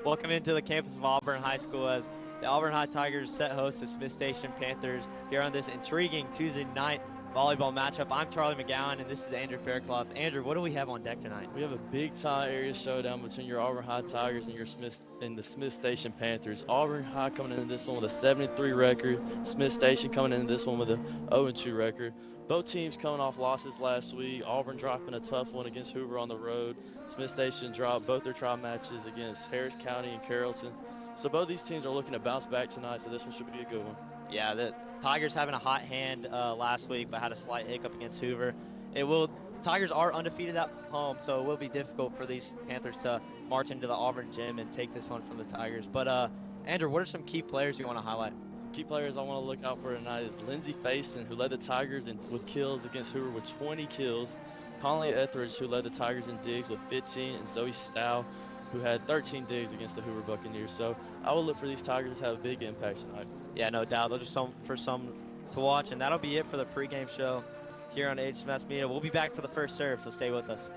Welcome into the campus of Auburn High School as the Auburn High Tigers set host to Smith Station Panthers here on this intriguing Tuesday night volleyball matchup. I'm Charlie McGowan, and this is Andrew Fairclough. Andrew, what do we have on deck tonight? We have a big-time area showdown between your Auburn High Tigers and the Smith Station Panthers. Auburn High coming into this one with a 73 record. Smith Station coming into this one with a 0-2 record. Both teams coming off losses last week. Auburn dropping a tough one against Hoover on the road. Smith Station dropped both their trial matches against Harris County and Carrollton. So both these teams are looking to bounce back tonight, so this one should be a good one. Yeah, the Tigers having a hot hand last week, but had a slight hiccup against Hoover. Tigers are undefeated at home, so it will be difficult for these Panthers to march into the Auburn gym and take this one from the Tigers. But Andrew, what are some key players you want to highlight? Key players I want to look out for tonight is Lindsey Faison, who led the Tigers with kills against Hoover with 20 kills. Conley Etheridge, who led the Tigers in digs with 15, and Zoe Stow, who had 13 digs against the Hoover Buccaneers. So I will look for these Tigers to have a big impact tonight. Yeah, no doubt. Those are some to watch, and that'll be it for the pregame show here on AHSAA Media. We'll be back for the first serve, so stay with us.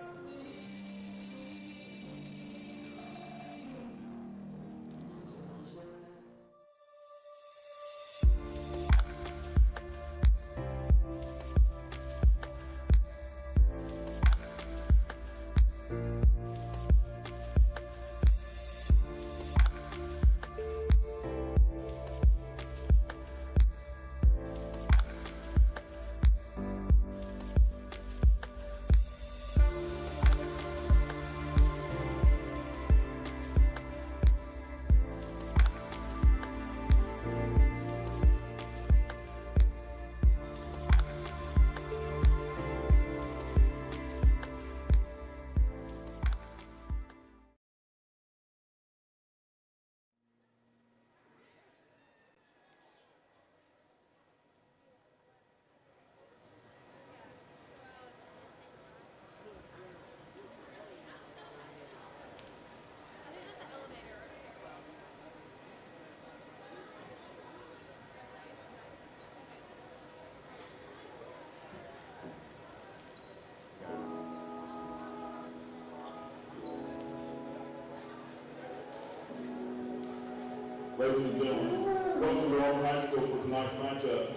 Ladies and gentlemen, welcome to Auburn High School for tonight's matchup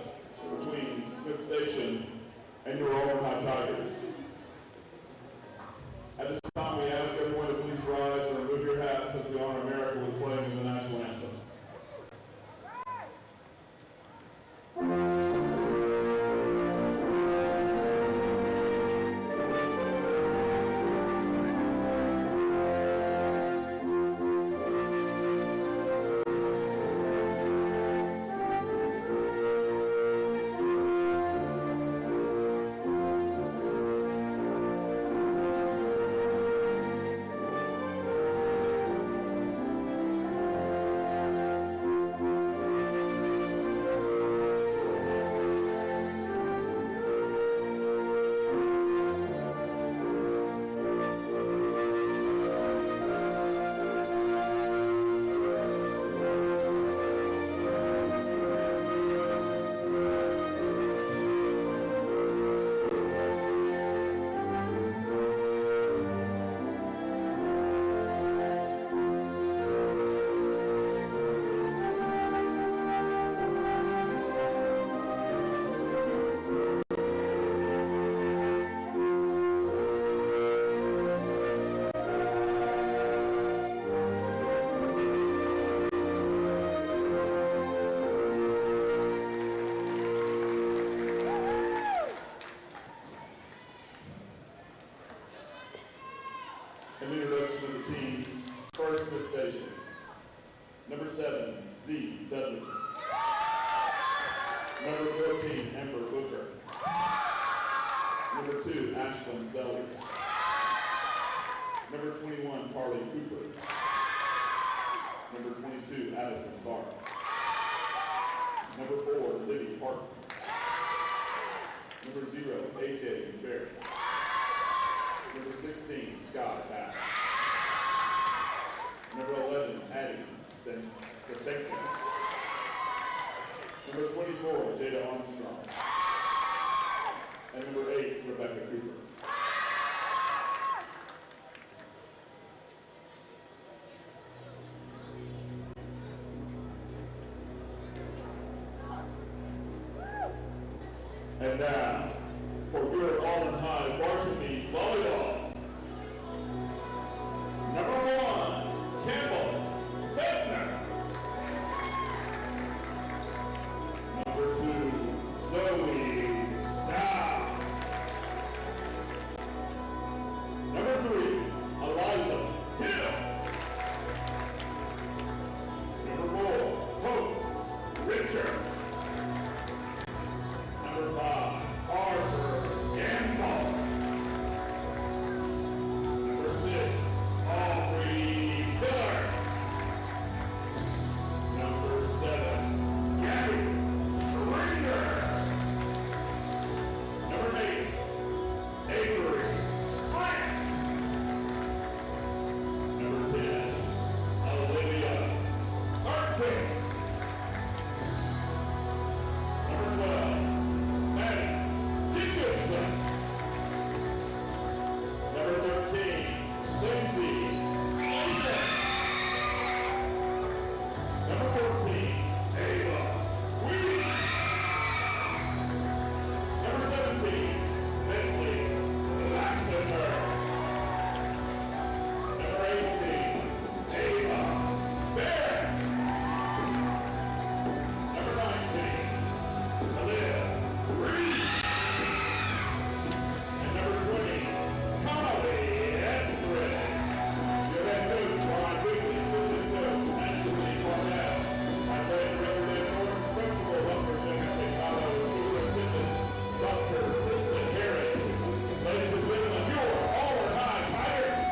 between Smith Station and your Auburn High Tigers. At this time, we ask everyone to please rise and remove your hats as we honor America with playing the national anthem. An introduction of the teams. First, Smith Station. Number 7, Z. Dudley. Number 14, Amber Booker. Number 2, Ashlyn Sellers. Number 21, Carly Cooper. Number 22, Addison Clark. Number 4, Libby Parton. Number 0, AJ McFerrin. Number 16, Scott Bass. Number 11, Addie Stasenko. Number 24, Jada Armstrong. And number 8, Rebecca Cooper. And now, for your Auburn High varsity volleyball, number 1, Campbell Fentner. Number 2, Zoe Stout. Number 3, Eliza Hill. Number 4, Hope Richard. Number 5, Harper Gamble. Number 6, Aubrey Miller. Number 7, Gabby Stringer. Number 8, Avery Grant. Number 10, Olivia Arquist. Number 12, Maddie Dickinson. Number 13, Lindsay Gleason. Number 14, Ava Weed. Number 17, Bentley Lassiter. Number 18, Ava Bear. Number 19, Talia Reed. And number 20, Connolly Edred. Your head coach, Brian Wigley, assistant coach, Ashley Cornell, and President Norton, principal officer, and Colorado superintendent, Dr. Kristen Herring. Ladies and gentlemen, your Auburn High Tigers.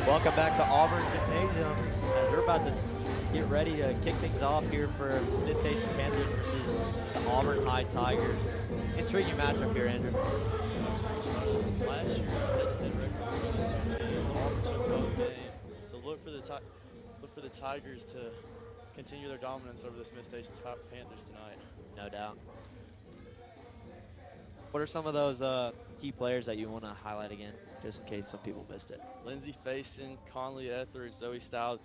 Welcome back to Auburn Gymnasium as we're about to get ready to kick things off here for Smith Station Panthers versus the Auburn High Tigers. Intriguing matchup here, Andrew. Last year, head-to-head record between these two teams. Auburn took both games, so look for the Tigers to continue their dominance over the Smith Station Panthers tonight. No doubt. What are some of those key players that you want to highlight again, just in case some people missed it? Lindsay Faison, Conley Etheridge, Zoe Stout.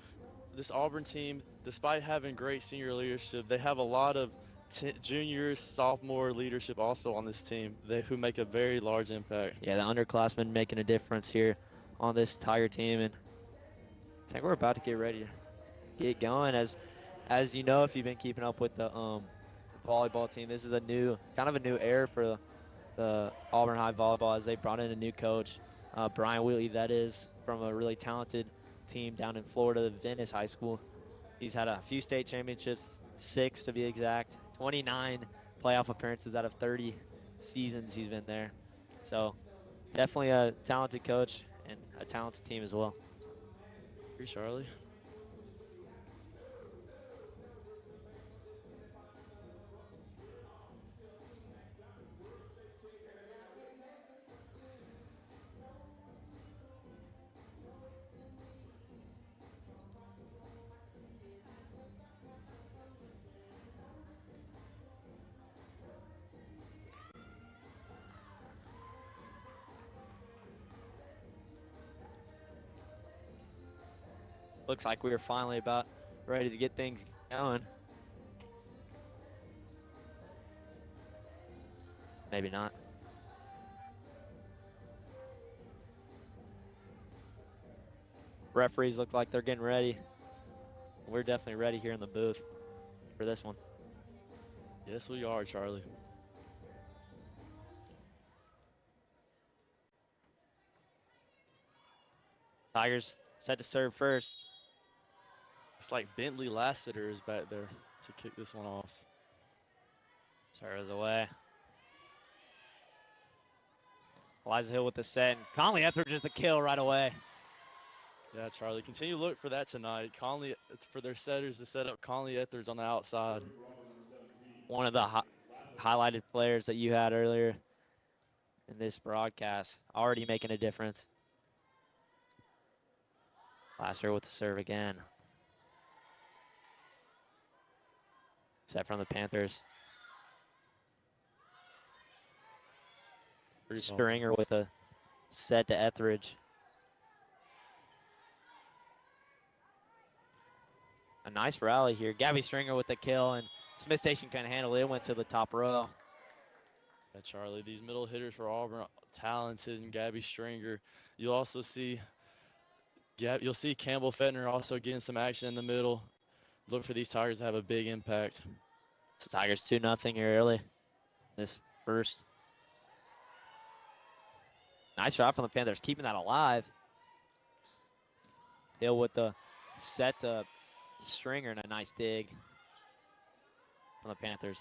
This Auburn team, despite having great senior leadership, they have a lot of juniors, sophomore leadership also on this team who make a very large impact. Yeah, the underclassmen making a difference here on this Tiger team, and I think we're about to get ready to get going. As you know, if you've been keeping up with the volleyball team, this is kind of a new era for the Auburn High volleyball, as they brought in a new coach, Brian Wheatley, that is, from a really talented team down in Florida, Venice High School. He's had a few state championships, 6 to be exact, 29 playoff appearances out of 30 seasons he's been there. So definitely a talented coach and a talented team as well. Here, Charlie. Looks like we are finally about ready to get things going. Maybe not. Referees look like they're getting ready. We're definitely ready here in the booth for this one. Yes, we are, Charlie. Tigers set to serve first. It's like Bentley Lassiter is back there to kick this one off. Serves away. Eliza Hill with the set, and Conley Etheridge is the kill right away. Yeah, Charlie, continue to look for that tonight. Conley, for their setters to set up Conley Etheridge on the outside. One of the highlighted players that you had earlier in this broadcast, already making a difference. Lassiter with the serve again. Set from the Panthers. Stringer with a set to Etheridge. A nice rally here. Gabby Stringer with the kill, and Smith Station couldn't handle it. It went to the top row. Yeah, Charlie, these middle hitters for Auburn, talented, and Gabby Stringer. You'll also see, you'll see Campbell Fettner also getting some action in the middle. Look for these Tigers to have a big impact. So Tigers 2-0 here early. This first. Nice shot from the Panthers, keeping that alive. Hill with the set to Stringer, and a nice dig from the Panthers.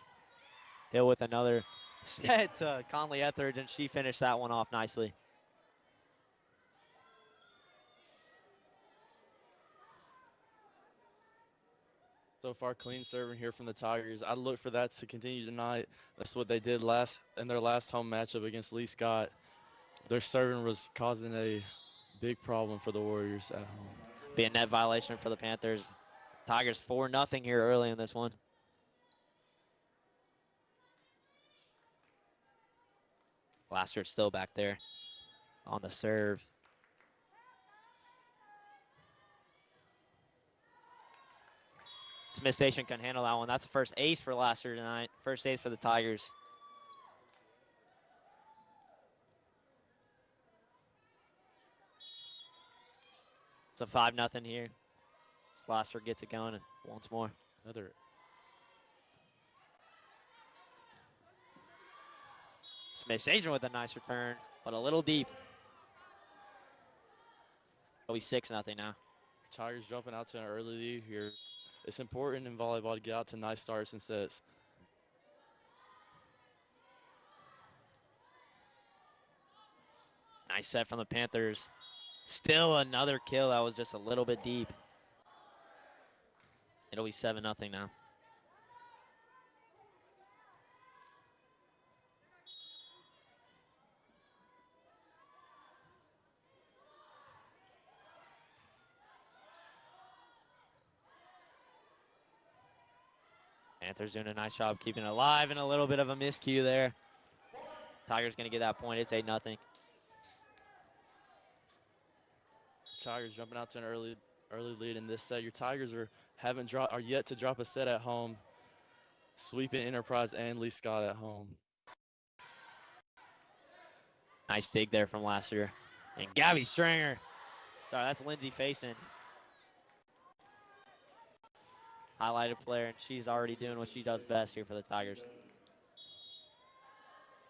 Hill with another set to Conley Etheridge, and she finished that one off nicely. So far, clean serving here from the Tigers. I look for that to continue tonight. That's what they did in their last home matchup against Lee Scott. Their serving was causing a big problem for the Warriors at home. Be a net violation for the Panthers. Tigers 4-0 here early in this one. Lassiter still back there on the serve. Smith Station can handle that one. That's the first ace for Lassiter tonight. First ace for the Tigers. It's a 5-0 here. Lassiter gets it going once more. Another. Smith Station with a nice return, but a little deep. It'll be 6-0 now. Tigers jumping out to an early lead here. It's important in volleyball to get out to nice starts and sets. Nice set from the Panthers. Still another kill that was just a little bit deep. It'll be 7-0 now. Panthers doing a nice job keeping it alive, and a little bit of a miscue there. Tigers gonna get that point. It's 8-0. Tigers jumping out to an early lead in this set. Your Tigers are yet to drop a set at home, sweeping Enterprise and Lee Scott at home. Nice dig there from Lassiter. And Gabby Stringer. Sorry, that's Lindsay Faison. Highlighted player, and she's already doing what she does best here for the Tigers.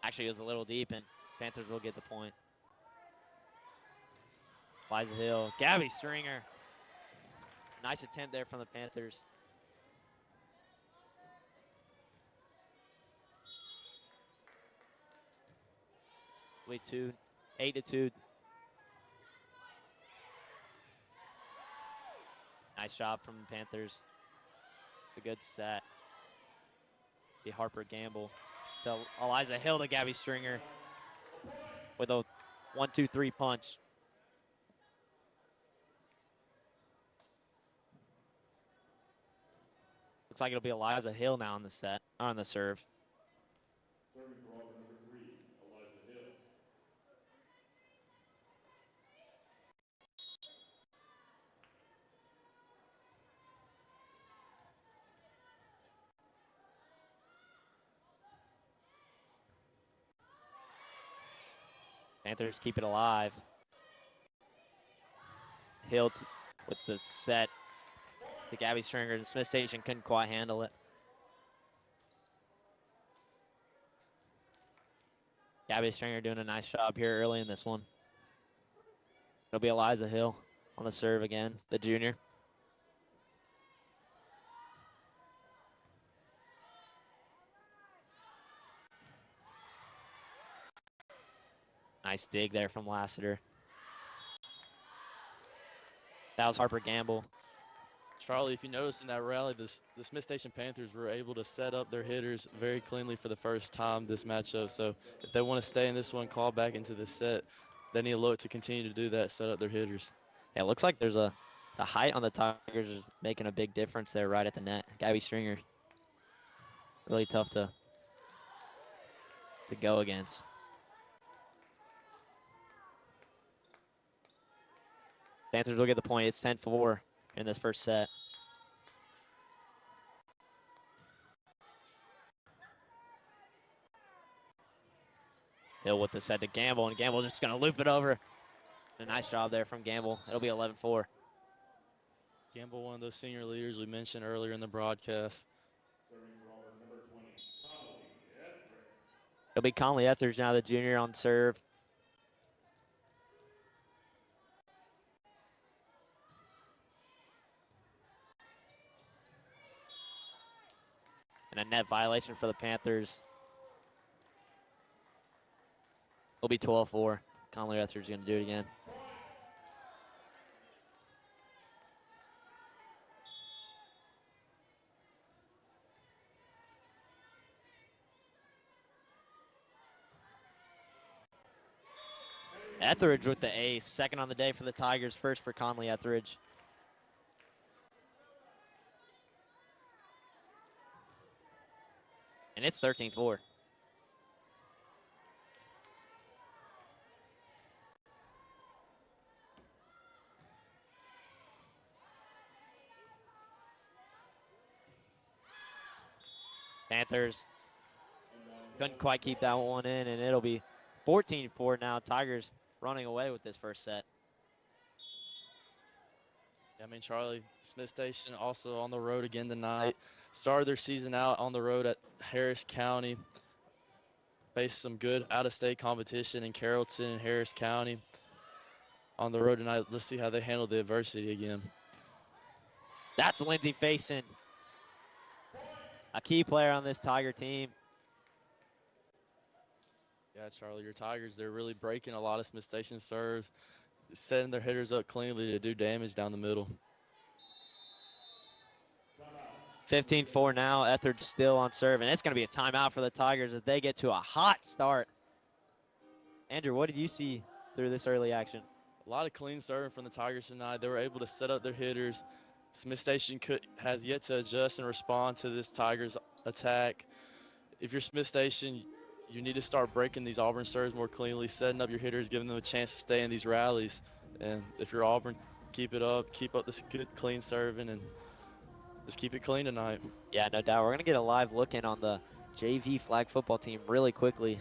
Actually, it was a little deep, and Panthers will get the point. Liza Hill, Gabby Stringer. Nice attempt there from the Panthers. Wait, 8-2. Nice job from the Panthers. A good set. The Harper Gamble to Eliza Hill to Gabby Stringer with a 1-2-3 punch. Looks like it'll be Eliza Hill now on the set, on the serve. Serving for Auburn, number 3, Eliza Hill. Panthers keep it alive. Hill with the set to Gabby Stringer, and Smith Station couldn't quite handle it. Gabby Stringer doing a nice job here early in this one. It'll be Eliza Hill on the serve again, the junior. Nice dig there from Lassiter. That was Harper Gamble. Charlie, if you noticed in that rally, the Smith Station Panthers were able to set up their hitters very cleanly for the first time this matchup. So if they want to stay in this one, claw back into this set, they need to look to continue to do that, set up their hitters. Yeah, it looks like there's the height on the Tigers is making a big difference there right at the net. Gabby Stringer, really tough to go against. Panthers will get the point. It's 10-4 in this first set. Hill with the set to Gamble, and Gamble just going to loop it over. A nice job there from Gamble. It'll be 11-4. Gamble, one of those senior leaders we mentioned earlier in the broadcast. Serving for Auburn, number 20, Conley Etheridge. It'll be Conley Etheridge now, the junior on serve. And a net violation for the Panthers. It'll be 12-4. Conley Etheridge is going to do it again. Etheridge with the ace. Second on the day for the Tigers. First for Conley Etheridge. And it's 13-4. Panthers couldn't quite keep that one in, and it'll be 14-4 now. Tigers running away with this first set. I mean, Charlie, Smith Station also on the road again tonight. Started their season out on the road at Harris County. Faced some good out-of-state competition in Carrollton and Harris County. On the road tonight, let's see how they handle the adversity again. That's Lindsey Faison, a key player on this Tiger team. Yeah, Charlie, your Tigers, they're really breaking a lot of Smith Station serves, setting their hitters up cleanly to do damage down the middle. 15-4 now. Etheridge still on serve, and it's going to be a timeout for the Tigers as they get to a hot start. Andrew, what did you see through this early action? A lot of clean serving from the Tigers tonight. They were able to set up their hitters. Smith Station has yet to adjust and respond to this Tigers attack. If you're Smith Station, you need to start breaking these Auburn serves more cleanly, setting up your hitters, giving them a chance to stay in these rallies. And if you're Auburn, keep up this good clean serving, and just keep it clean tonight. Yeah, no doubt. We're going to get a live look in on the JV flag football team really quickly.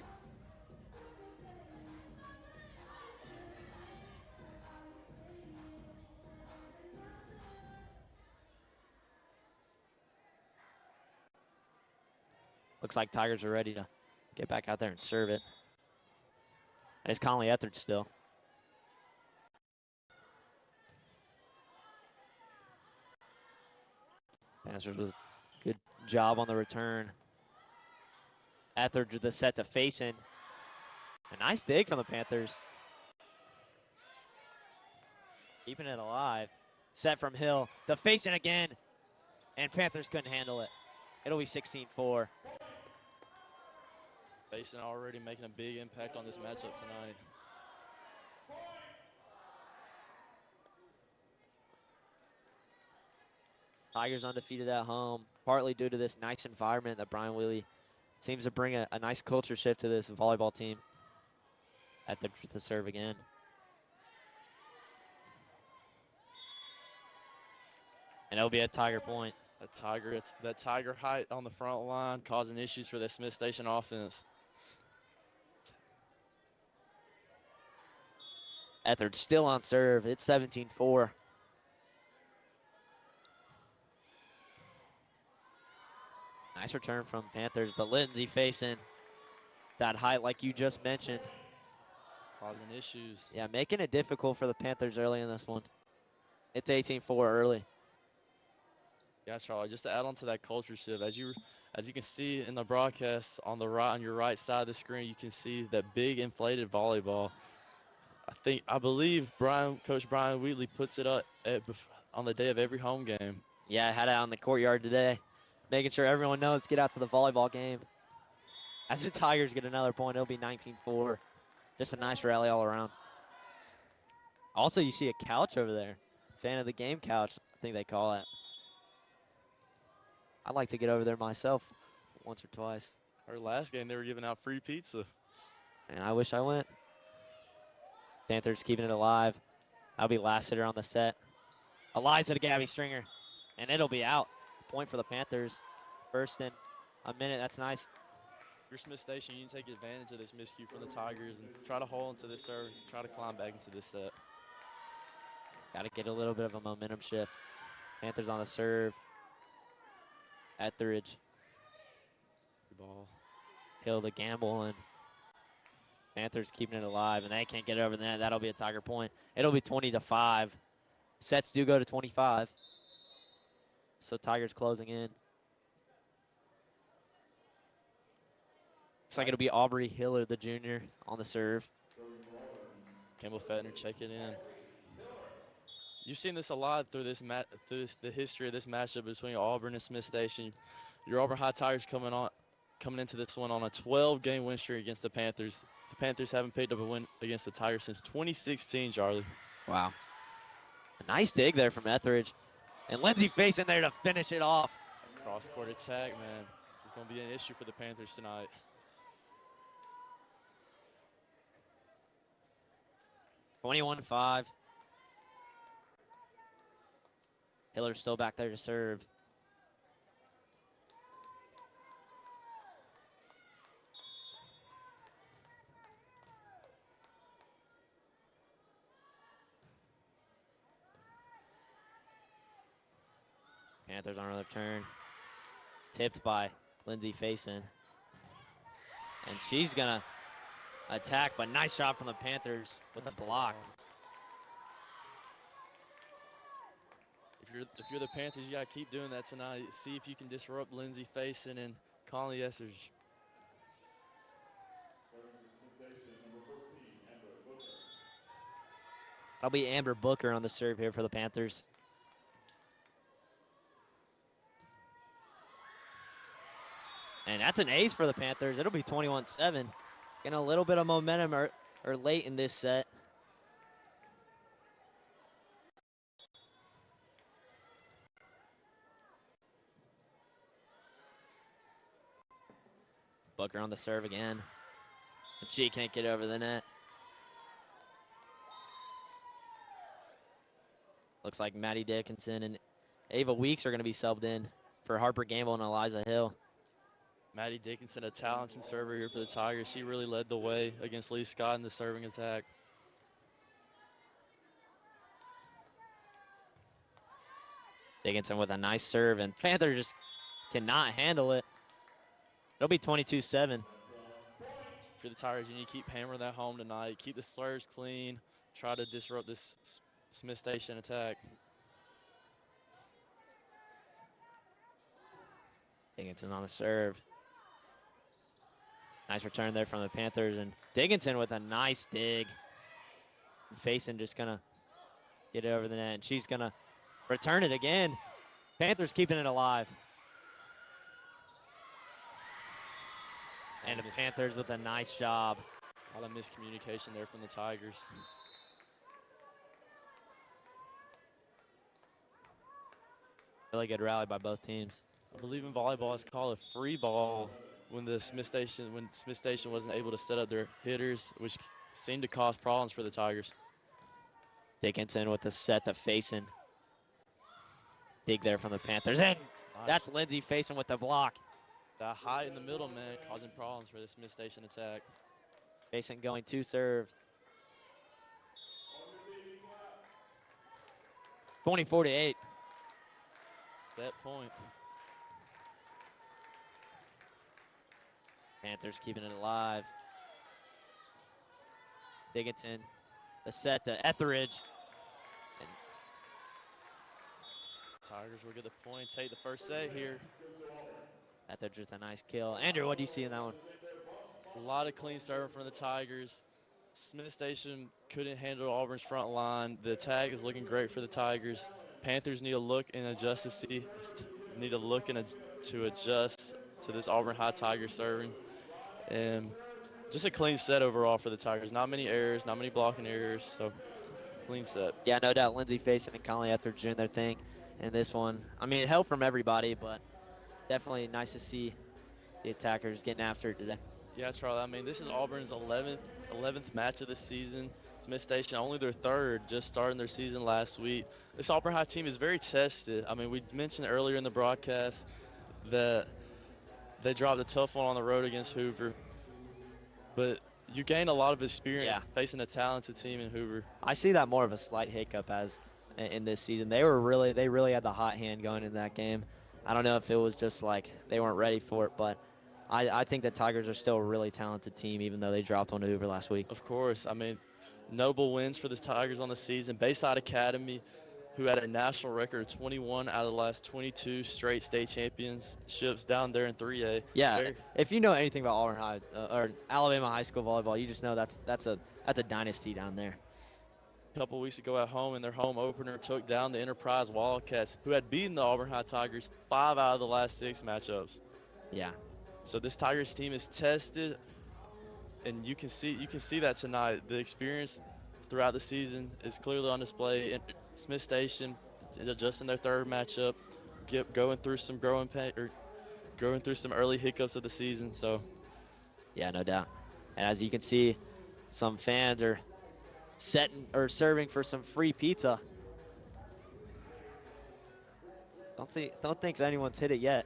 Looks like Tigers are ready to get back out there and serve it. And it's Conley Etheridge still. Panthers with a good job on the return. Etheridge with the set to Faison. A nice dig from the Panthers. Keeping it alive. Set from Hill to Faison again. And Panthers couldn't handle it. It'll be 16-4. Faison already making a big impact on this matchup tonight. Tigers undefeated at home, partly due to this nice environment that Brian Wheely seems to bring a nice culture shift to this volleyball team. At the serve again. And it'll be a Tiger point. That Tiger height on the front line causing issues for the Smith Station offense. Etheridge still on serve. It's 17-4. Nice return from Panthers, but Lindsey Faison, that height like you just mentioned. Causing issues. Yeah, making it difficult for the Panthers early in this one. It's 18-4 early. Yeah, Charlie, just to add on to that culture shift, As you can see in the broadcast on your right side of the screen, you can see that big inflated volleyball. I believe Coach Brian Wheatley puts it up on the day of every home game. Yeah, I had it out in the courtyard today, making sure everyone knows to get out to the volleyball game. As the Tigers get another point, it'll be 19-4. Just a nice rally all around. Also, you see a couch over there. Fan of the game couch, I think they call it. I'd like to get over there myself once or twice. Our last game, they were giving out free pizza. And I wish I went. Panthers keeping it alive. That'll be last hitter on the set. Eliza to Gabby Stringer. And it'll be out. Point for the Panthers. First in a minute. That's nice. If you're Smith Station, you need to take advantage of this miscue from the Tigers and try to hold into this serve, try to climb back into this set. Got to get a little bit of a momentum shift. Panthers on the serve. Etheridge. Ball. Hill to Gamble, and Panthers keeping it alive, and they can't get it over the net. That'll be a Tiger point. It'll be 20-5. Sets do go to 25. So Tigers closing in. Looks like it'll be Aubrey Hiller, the junior, on the serve. Campbell Fettner checking in. You've seen this a lot through the history of this matchup between Auburn and Smith Station. Your Auburn High Tigers coming into this one on a 12-game win streak against the Panthers. The Panthers haven't picked up a win against the Tigers since 2016, Charlie. Wow. A nice dig there from Etheridge. And Lindsay Face in there to finish it off. Cross-court attack, man. It's going to be an issue for the Panthers tonight. $21-5. Hiller's still back there to serve. Panthers on another turn. Tipped by Lindsay Faison. And she's going to attack, but nice shot from the Panthers with a block. If you're the Panthers, you got to keep doing that tonight. See if you can disrupt Lindsay Faison and Conley Essers. That'll be Amber Booker on the serve here for the Panthers. And that's an ace for the Panthers. It'll be 21-7. Getting a little bit of momentum or late in this set. Booker on the serve again. And she can't get over the net. Looks like Maddie Dickinson and Ava Weeks are going to be subbed in for Harper Gamble and Eliza Hill. Maddie Dickinson, a talented server here for the Tigers. She really led the way against Lee Scott in the serving attack. Dickinson with a nice serve, and Panther just cannot handle it. It'll be 22-7. For the Tigers, you need to keep hammering that home tonight. Keep the slurs clean. Try to disrupt this Smith Station attack. Dickinson on the serve. Nice return there from the Panthers, and Dickinson with a nice dig. Faison just gonna get it over the net, and she's gonna return it again. Panthers keeping it alive. And the Panthers with a nice job. A lot of miscommunication there from the Tigers. Really good rally by both teams. I believe in volleyball it's called a free ball when Smith Station wasn't able to set up their hitters, which seemed to cause problems for the Tigers. Dickinson with the set to Faison. Dig there from the Panthers. And that's Lindsay Faison with the block. That high in the middle, man, causing problems for the Smith Station attack. Faison going to serve. 24-8. Step point. Panthers keeping it alive. Dickinson, the set to Etheridge. And Tigers will get the point, take the first set here. That's just a nice kill. Andrew, what do you see in that one? A lot of clean serving from the Tigers. Smith Station couldn't handle Auburn's front line. The attack is looking great for the Tigers. Panthers need to look and adjust to adjust to this Auburn High Tiger serving. And just a clean set overall for the Tigers. Not many errors, not many blocking errors, so clean set. Yeah, no doubt Lindsey Faison and Conley Etheridge doing their thing in this one. I mean, help from everybody, but definitely nice to see the attackers getting after it today. Yeah, Charlie. I mean, this is Auburn's 11th match of the season. Smith Station only their third, just starting their season last week. This Auburn High team is very tested. I mean, we mentioned earlier in the broadcast that they dropped a tough one on the road against Hoover, but you gain a lot of experience facing a talented team in Hoover. I see that more of a slight hiccup as in this season. They really had the hot hand going in that game. I don't know if it was just like they weren't ready for it, but I think the Tigers are still a really talented team, even though they dropped one to Hoover last week. Of course. I mean, notable wins for the Tigers on the season. Bayside Academy, who had a national record of 21 out of the last 22 straight state championships down there in 3A. Yeah, if you know anything about Auburn High or Alabama High School volleyball, you just know that's a dynasty down there. A couple weeks ago at home in their home opener, took down the Enterprise Wildcats, who had beaten the Auburn High Tigers 5 out of the last 6 matchups. Yeah. So this Tigers team is tested, and you can see that tonight. The experience throughout the season is clearly on display. And Smith Station adjusting their third matchup, going through some early hiccups of the season. So, yeah, no doubt. And as you can see, some fans are serving for some free pizza. Don't think anyone's hit it yet.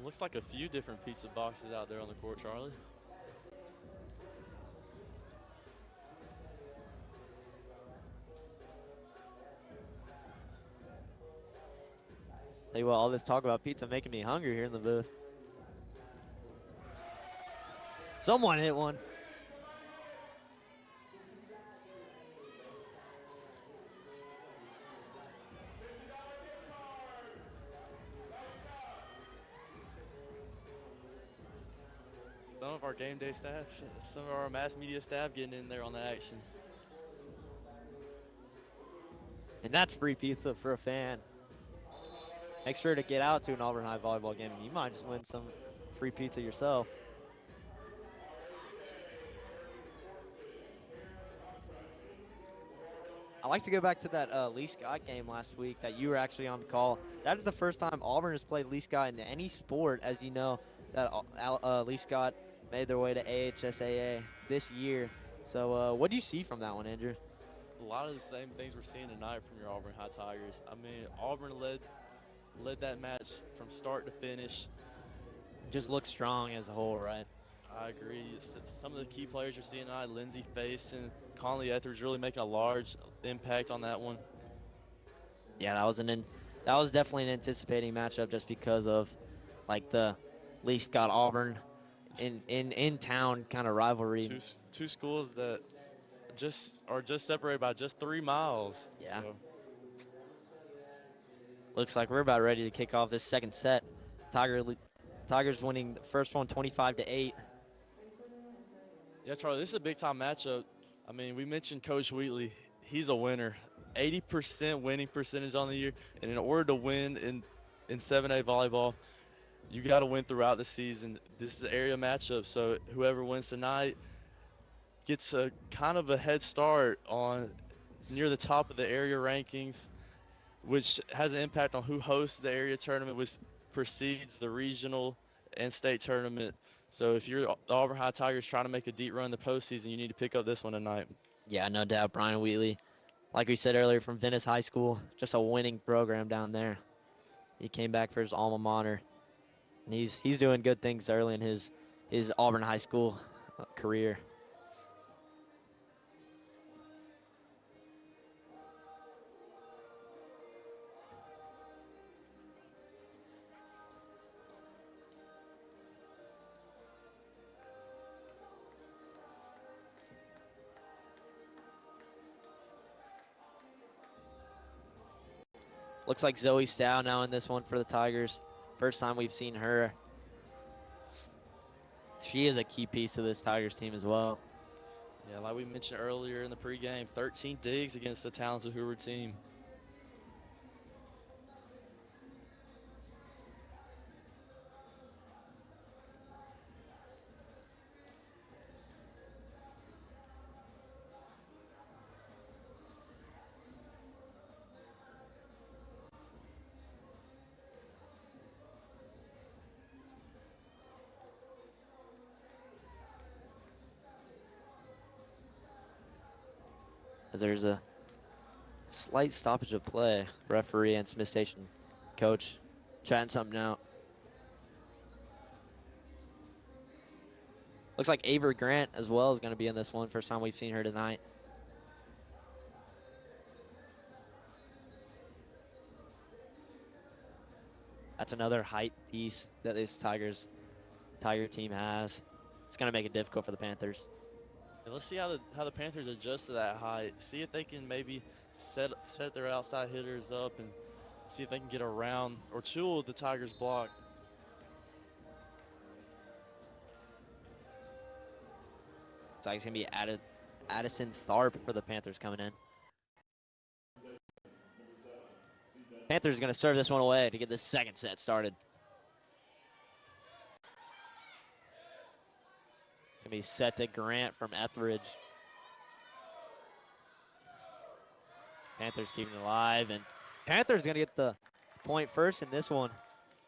Looks like a few different pizza boxes out there on the court, Charlie. Tell you what, all this talk about pizza making me hungry here in the booth. Someone hit one. Some of our game day staff, some of our mass media staff getting in there on the action. And that's free pizza for a fan. Make sure to get out to an Auburn High volleyball game. You might just win some free pizza yourself. I like to go back to that Lee Scott game last week that you were actually on the call. That is the first time Auburn has played Lee Scott in any sport, as you know, that Lee Scott made their way to AHSAA this year. So what do you see from that one, Andrew? A lot of the same things we're seeing tonight from your Auburn High Tigers. I mean, Auburn led that match from start to finish. Just looks strong as a whole, right? I agree. Some of the key players you're seeing tonight, Lindsey Faison, Conley Etheridge, really making a large impact on that one. Yeah, that was definitely an anticipating matchup just because of like the Lee Scott Auburn in town kind of rivalry. Two schools that are just separated by just 3 miles. Yeah. So. Looks like we're about ready to kick off this second set. Tigers winning the first one 25-8. Yeah, Charlie, this is a big-time matchup. I mean, we mentioned Coach Wheatley. He's a winner. 80% winning percentage on the year. And in order to win in 7A volleyball, you got to win throughout the season. This is an area matchup, so whoever wins tonight gets a kind of a head start on near the top of the area rankings, which has an impact on who hosts the area tournament, which precedes the regional and state tournament. So if you're the Auburn High Tigers trying to make a deep run in the postseason, you need to pick up this one tonight. Yeah, no doubt. Brian Wheatley, like we said earlier, from Venice High School, just a winning program down there. He came back for his alma mater, and he's doing good things early in his Auburn High School career. Looks like Zoe Stow now in this one for the Tigers. First time we've seen her. She is a key piece to this Tigers team as well. Yeah, like we mentioned earlier in the pregame, 13 digs against the talented Hoover team. As there's a slight stoppage of play. Referee and Smith Station coach chatting something out. Looks like Avery Grant as well is going to be in this one. First time we've seen her tonight. That's another height piece that this Tiger team has. It's going to make it difficult for the Panthers. Yeah, let's see how the Panthers adjust to that height. See if they can maybe set their outside hitters up and see if they can get around or tool the Tigers' block. It's like it's going to be Addison Tharp for the Panthers coming in. Panthers going to serve this one away to get this second set started. It's going to be set to Grant from Etheridge. Panthers keeping it alive, and Panthers going to get the point first in this one.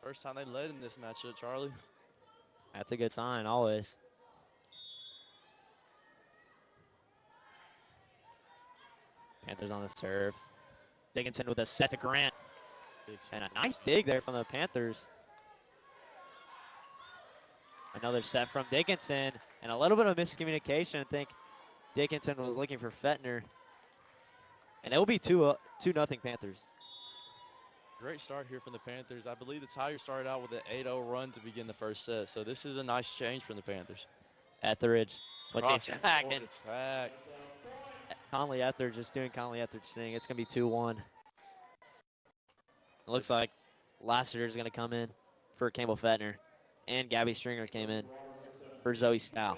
First time they led in this matchup, Charlie. That's a good sign, always. Panthers on the serve. Dickinson with a set to Grant. And a nice dig there from the Panthers. Another set from Dickinson. And a little bit of miscommunication. I think Dickinson was looking for Fettner. And it will be 2-0 Panthers. Great start here from the Panthers. I believe the Tigers started out with an 8-0 run to begin the first set. So this is a nice change from the Panthers. Etheridge with the attack. And attack. Conley Etheridge just doing Conley Etheridge thing. It's going to be 2-1. It looks like Lassiter is going to come in for Campbell Fettner. And Gabby Stringer came in for Zoe Stow.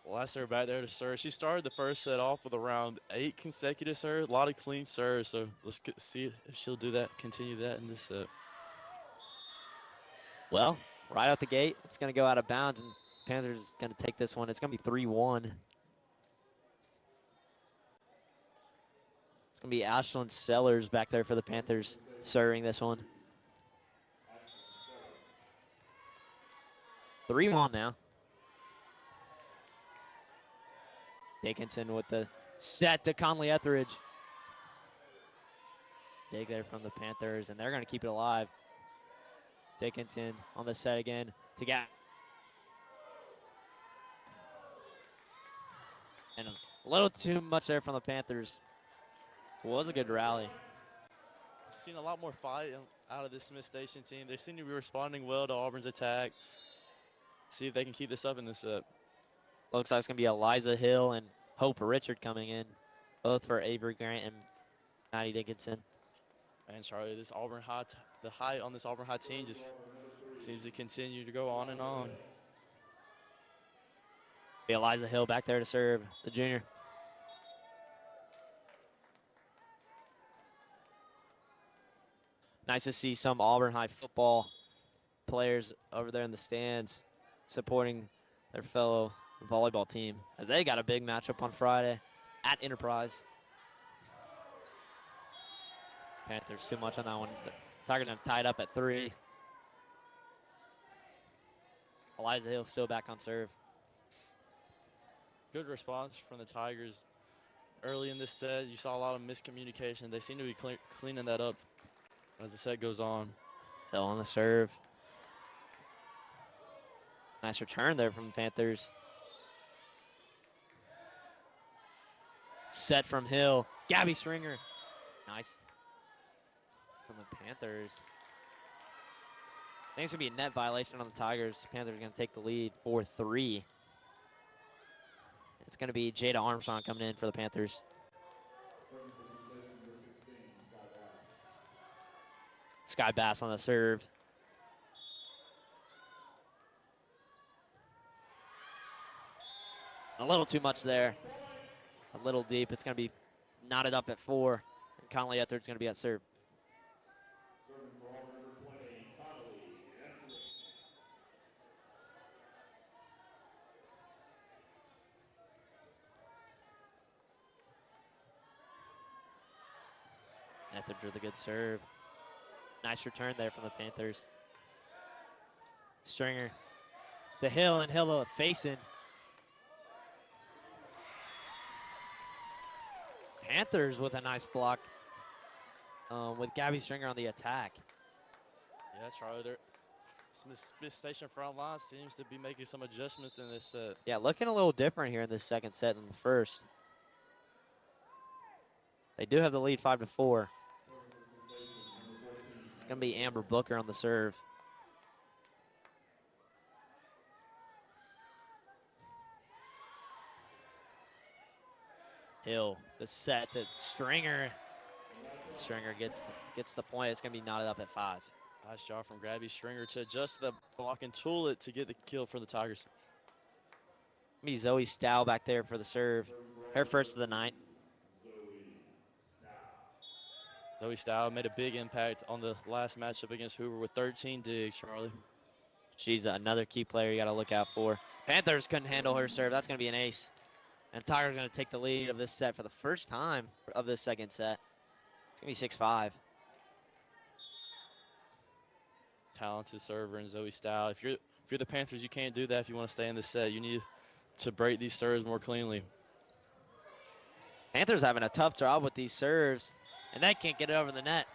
Lassiter back there to serve. She started the first set off with around 8 consecutive serves. A lot of clean serves. So let's see if she'll do that, continue that in this set. Well, right out the gate, it's going to go out of bounds. And Panthers is going to take this one. It's going to be 3-1. It's going to be Ashlyn Sellers back there for the Panthers serving this one. 3-1 now. Dickinson with the set to Conley Etheridge. Dig there from the Panthers, and they're going to keep it alive. Dickinson on the set again to get. And a little too much there from the Panthers. It was a good rally. Seen a lot more fight out of this Smith Station team. They seem to be responding well to Auburn's attack. See if they can keep this up in this set. Looks like it's going to be Eliza Hill and Hope Richard coming in, both for Avery Grant and Maddie Dickinson. And Charlie, this Auburn High, the height on this Auburn High team just seems to continue to go on and on. Be Eliza Hill back there to serve, the junior. Nice to see some Auburn High football players over there in the stands supporting their fellow volleyball team as they got a big matchup on Friday at Enterprise. Panthers too much on that one. The Tigers have tied up at 3. Eliza Hill still back on serve. Good response from the Tigers early in this set. You saw a lot of miscommunication. They seem to be cleaning that up as the set goes on. Hill on the serve. Nice return there from the Panthers. Set from Hill. Gabby Stringer. Nice. From the Panthers. I think it's going to be a net violation on the Tigers. Panthers are going to take the lead 4-3. It's going to be Jada Armstrong coming in for the Panthers. Sky Bass on the serve. A little too much there. A little deep. It's going to be knotted up at 4. And Conley Etheridge's going to be at serve. Serving for Auburn, number 20, Connolly Etheridge. Etheridge with a good serve. Nice return there from the Panthers. Stringer to Hill, and Hill facing. Panthers with a nice block with Gabby Stringer on the attack. Yeah, Charlie, Smith Station front line seems to be making some adjustments in this set. Yeah, looking a little different here in this second set than the first. They do have the lead 5-4. It's going to be Amber Booker on the serve. Hill, the set to Stringer. Stringer gets the point. It's going to be knotted up at 5. Nice job from Gabby Stringer to adjust the block and tool it to get the kill for the Tigers. Be Zoe Stow back there for the serve. Her first of the night. Zoe Stow made a big impact on the last matchup against Hoover with 13 digs, Charlie. She's another key player you got to look out for. Panthers couldn't handle her serve. That's going to be an ace. And Tigers going to take the lead of this set for the first time of this second set. It's going to be 6-5. Talented server in Zoe Stow. If you're the Panthers, you can't do that if you want to stay in this set. You need to break these serves more cleanly. Panthers having a tough job with these serves, and they can't get it over the net.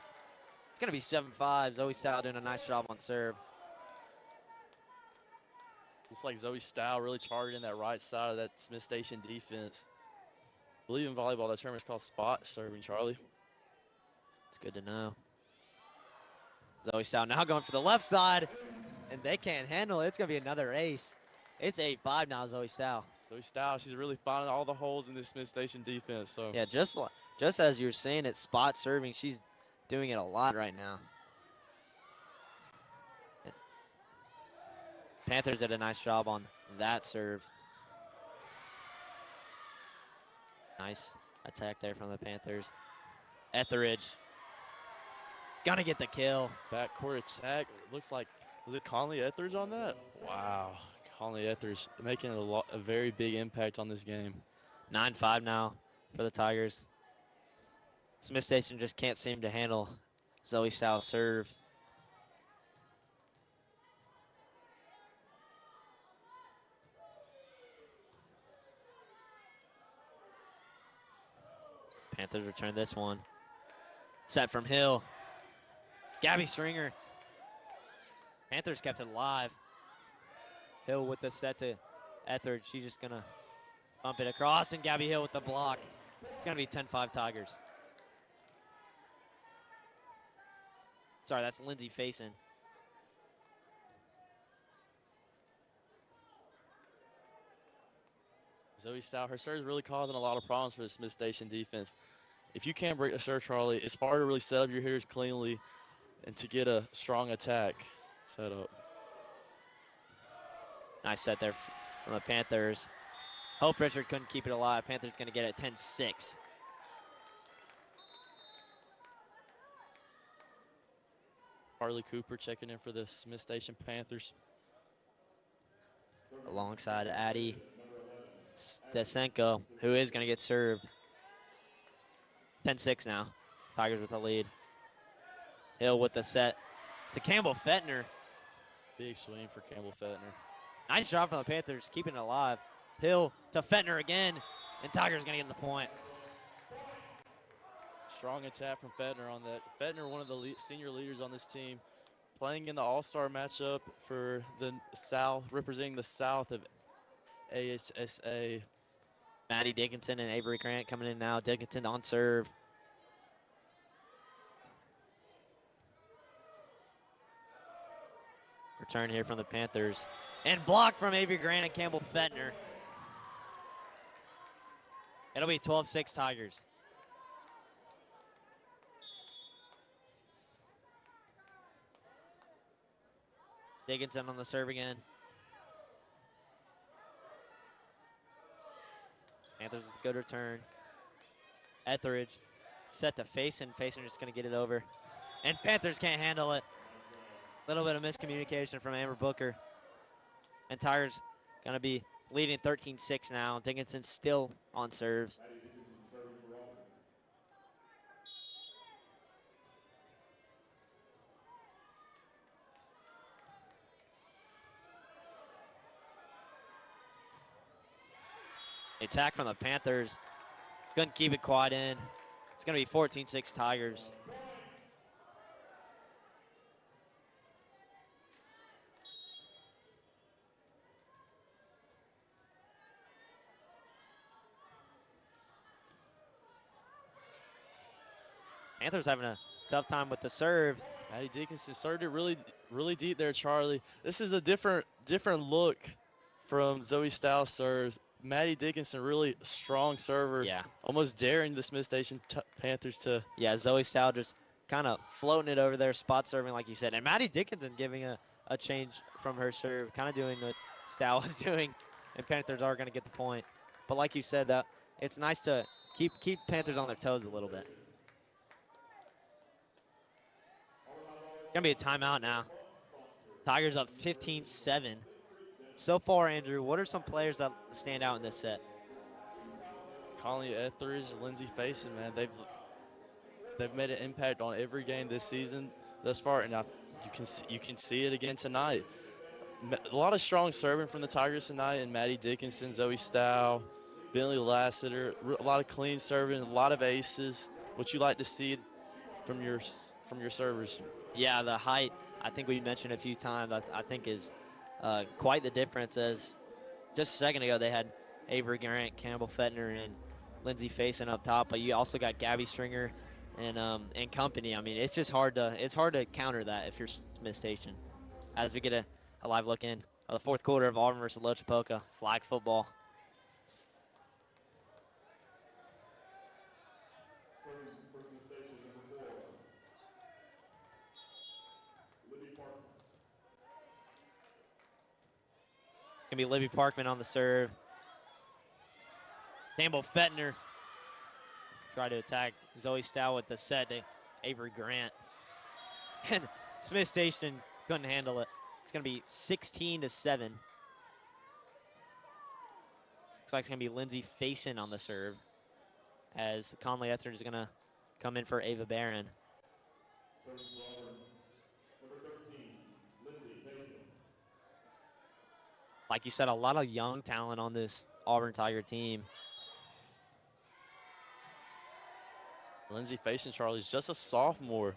It's going to be 7-5. Zoe Stow doing a nice job on serve. Looks like Zoe Stow really targeting that right side of that Smith Station defense. I believe in volleyball, that term is called spot serving, Charlie. It's good to know. Zoe Stow now going for the left side, and they can't handle it. It's going to be another ace. It's 8-5 now, Zoe Stow. Zoe Stow, she's really finding all the holes in this Smith Station defense. So yeah, just as you were saying, it's spot serving. She's doing it a lot right now. Panthers did a nice job on that serve. Nice attack there from the Panthers. Etheridge gonna get the kill. Backcourt attack. Looks like, was it Conley Etheridge on that? Wow, Conley Etheridge making a very big impact on this game. 9-5 now for the Tigers. Smith Station just can't seem to handle Zoe Stow's serve. Panthers return this one. Set from Hill. Gabby Stringer. Panthers kept it alive. Hill with the set to Etheridge. She's just going to bump it across, and Gabby Hill with the block. It's going to be 10-5 Tigers. Sorry, that's Lindsay Faison. Zoe Stow, her serve is really causing a lot of problems for the Smith Station defense. If you can't break the serve, Charlie, it's hard to really set up your hitters cleanly and to get a strong attack set up. Nice set there from the Panthers. Hope Richard couldn't keep it alive. Panthers going to get it 10-6. Harley Cooper checking in for the Smith Station Panthers. Alongside Addie Stesenko, who is going to get served. 10-6 now. Tigers with the lead. Hill with the set to Campbell Fettner. Big swing for Campbell Fettner. Nice job from the Panthers, keeping it alive. Hill to Fettner again, and Tigers going to get the point. Strong attack from Fettner on that. Fettner, one of the senior leaders on this team, playing in the All-Star matchup for the South, representing the South of AHSAA. Maddie Dickinson and Avery Grant coming in now. Dickinson on serve. Return here from the Panthers. And block from Avery Grant and Campbell Fettner. It'll be 12-6 Tigers. Dickinson on the serve again. Panthers with a good return. Etheridge set to Faison. Faison just going to get it over. And Panthers can't handle it. Little bit of miscommunication from Amber Booker. And Tigers going to be leading 13-6 now. Dickinson still on serves. Maddie Dickinson serving for Auburn. The attack from the Panthers. Couldn't keep it quite in. It's going to be 14-6 Tigers. Panthers having a tough time with the serve. Maddie Dickinson started it really deep there, Charlie. This is a different look from Zoe Styles serves. Maddie Dickinson, really strong server. Yeah. Almost daring the Smith Station Panthers to. Yeah, Zoe Stout just kind of floating it over there, spot serving like you said. And Maddie Dickinson giving a change from her serve, kind of doing what Stout was doing. And Panthers are going to get the point. But like you said, that it's nice to keep Panthers on their toes a little bit. Going to be a timeout now. Tigers up 15-7. So far, Andrew, what are some players that stand out in this set? Conley Etheridge, Lindsey Faison, man, they've made an impact on every game this season thus far, and you can see it again tonight. A lot of strong serving from the Tigers tonight, and Maddie Dickinson, Zoe Stow, Bentley Lassiter, a lot of clean serving, a lot of aces. What you like to see from your servers? Yeah, the height, I think we mentioned a few times, I think is quite the difference, as just a second ago they had Avery Grant, Campbell Fettner, and Lindsey Faison up top, but you also got Gabby Stringer and company. I mean, it's just hard to counter that if you're Smith Station. As we get a live look in the fourth quarter of Auburn versus Lochapoka, flag football. Serving for Smith Station, number 4. Libby Parkman. Gonna be Libby Parkman on the serve. Campbell Fettner try to attack Zoe Stow with the set to Avery Grant. And Smith Station couldn't handle it. It's gonna be 16-7. Looks like it's gonna be Lindsey Faison on the serve, as Conley Etheridge is gonna come in for Ava Barron. Serving for Auburn, number 13, Lindsey Faison. Like you said, a lot of young talent on this Auburn Tiger team. Lindsey Faison, Charlie's just a sophomore.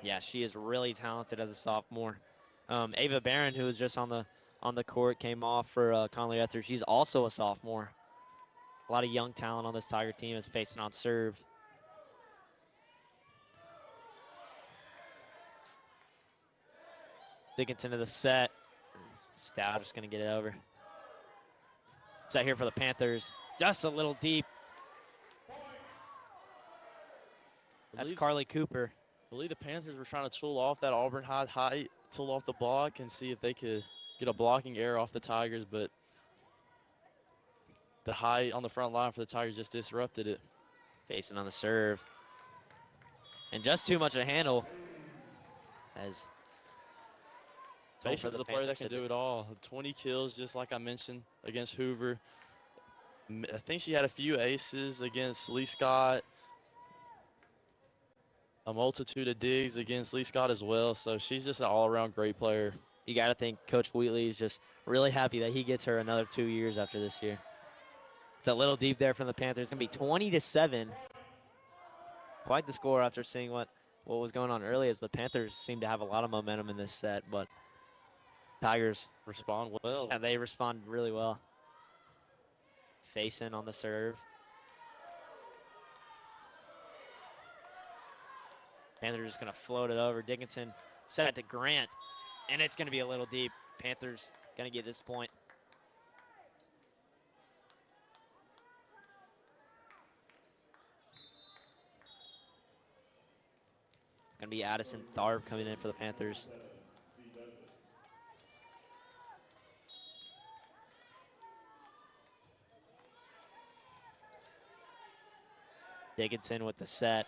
Yeah, she is really talented as a sophomore. Ava Barron, who was just on the court, came off for Conley Etheridge. She's also a sophomore. A lot of young talent on this Tiger team is Faison on serve. Dickinson to the set. Stout just going to get it over. Set here for the Panthers. Just a little deep. That's Carly Cooper. I believe the Panthers were trying to tool off that Auburn High height, tool off the block, and see if they could get a blocking error off the Tigers, but the height on the front line for the Tigers just disrupted it. Faison on the serve. And just too much of a handle. As Faison's a player that can do it all. 20 kills, just like I mentioned, against Hoover. I think she had a few aces against Lee Scott. A multitude of digs against Lee Scott as well. So she's just an all-around great player. You got to think Coach Wheatley is just really happy that he gets her another 2 years after this year. It's a little deep there from the Panthers. It's going to be 20-7. Quite the score after seeing what was going on early, as the Panthers seem to have a lot of momentum in this set, but Tigers respond well. And they respond really well. Faison on the serve. Panthers just going to float it over. Dickinson set it to Grant, and it's going to be a little deep. Panthers going to get this point. Going to be Addison Tharp coming in for the Panthers. Dickinson with the set.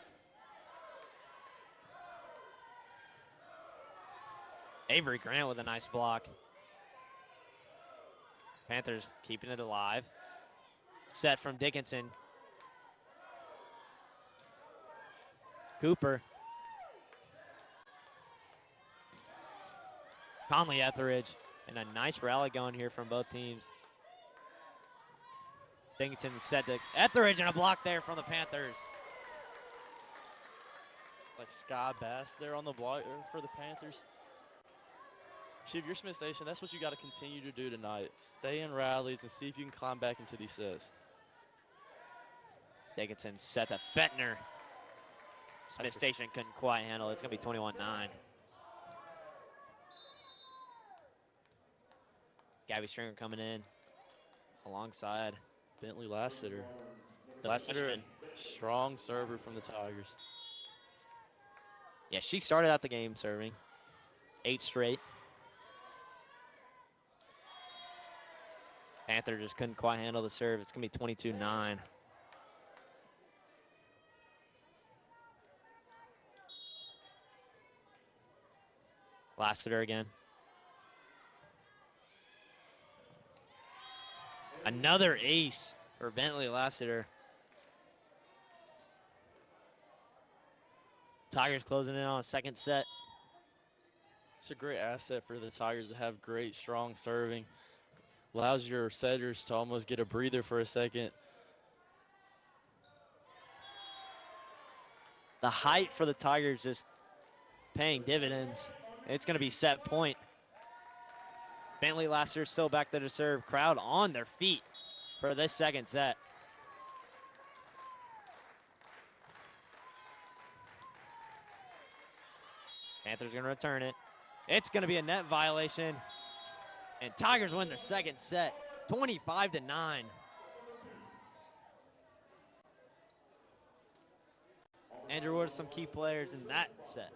Avery Grant with a nice block. Panthers keeping it alive. Set from Dickinson. Cooper. Conley Etheridge. And a nice rally going here from both teams. Dickinson set to Etheridge and a block there from the Panthers. Like Sky Bass there on the block for the Panthers. See, if you're Smith Station, that's what you got to continue to do tonight. Stay in rallies and see if you can climb back into these sets. Dickinson set to Fettner. Smith Station couldn't quite handle it. It's going to be 21-9. Gabby Stringer coming in alongside Bentley Lassiter. Lassiter, strong server from the Tigers. Yeah, she started out the game serving. 8 straight. Panther just couldn't quite handle the serve. It's going to be 22-9. Lassiter again. Another ace for Bentley Lassiter. Tigers closing in on a second set. It's a great asset for the Tigers to have great, strong serving. Allows your setters to almost get a breather for a second. The height for the Tigers just paying dividends. It's going to be set point. Bentley Lassiter still back there to serve. Crowd on their feet for this second set. Panthers going to return it. It's going to be a net violation. And Tigers win the second set, 25-9. Andrew, what are some key players in that set?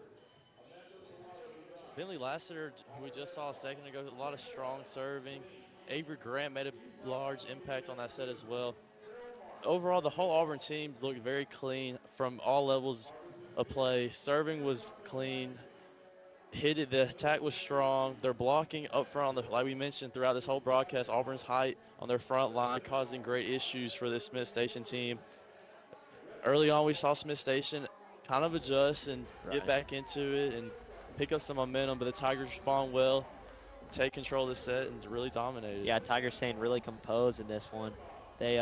Bentley Lassiter, who we just saw a second ago, a lot of strong serving. Avery Grant made a large impact on that set as well. Overall, the whole Auburn team looked very clean from all levels of play. Serving was clean. The attack was strong. Their blocking up front, like we mentioned throughout this whole broadcast, Auburn's height on their front line causing great issues for this Smith Station team. Early on, we saw Smith Station kind of adjust and get back into it and pick up some momentum, but the Tigers respond well, take control of the set, and really dominated. Yeah, Tigers staying really composed in this one. They've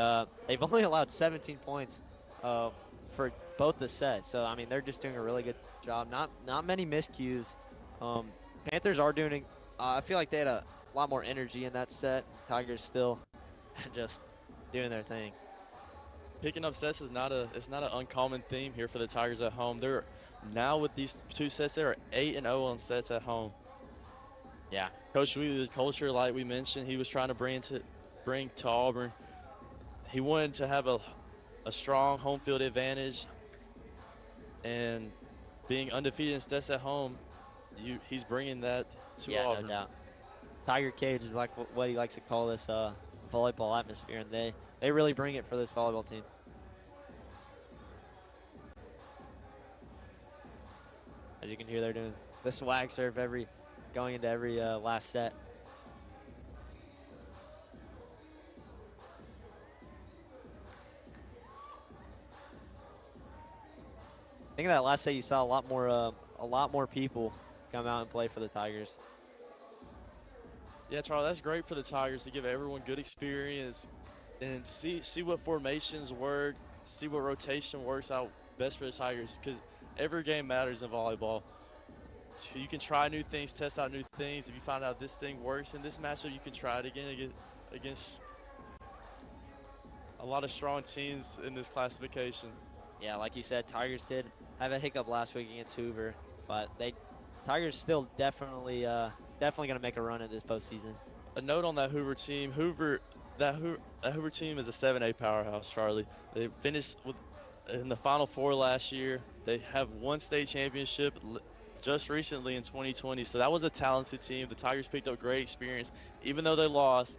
only allowed 17 points for both the sets, so I mean they're just doing a really good job. Not many miscues. Panthers are doing. I feel like they had a lot more energy in that set. Tigers still just doing their thing. Picking up sets is not an uncommon theme here for the Tigers at home. They're now with these two sets, they're 8-0 on sets at home. Yeah. Coach Wheatley, the culture, like we mentioned, he was trying to bring to Auburn. He wanted to have a strong home field advantage, and being undefeated in sets at home, he's bringing that to Auburn. No doubt. Tiger Cage is like what he likes to call this volleyball atmosphere, and they really bring it for this volleyball team. As you can hear, they're doing the swag serve going into every last set. I think in that last set you saw a lot more people come out and play for the Tigers. Yeah, Charlie, that's great for the Tigers to give everyone good experience and see what formations work, see what rotation works out best for the Tigers, because every game matters in volleyball. So you can try new things, test out new things. If you find out this thing works in this matchup, you can try it again against a lot of strong teams in this classification. Yeah, like you said, Tigers did have a hiccup last week against Hoover, but Tigers still definitely going to make a run at this postseason. A note on that Hoover team: that Hoover team is a 7A powerhouse. Charlie, they finished in the Final Four last year. They have won state championship just recently in 2020, so that was a talented team. The Tigers picked up great experience, even though they lost.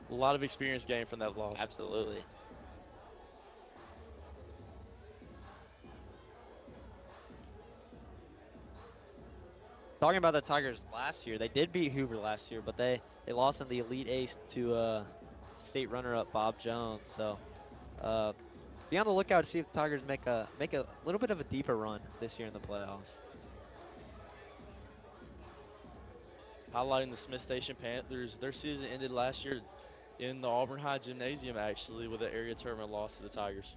A lot of experience gained from that loss. Absolutely. Talking about the Tigers last year, they did beat Hoover last year, but they lost in the Elite Ace to state runner-up Bob Jones. So uh, be on the lookout to see if the Tigers make a little bit of a deeper run this year in the playoffs. Highlighting the Smith Station Panthers, their season ended last year in the Auburn High Gymnasium, actually, with an area tournament loss to the Tigers.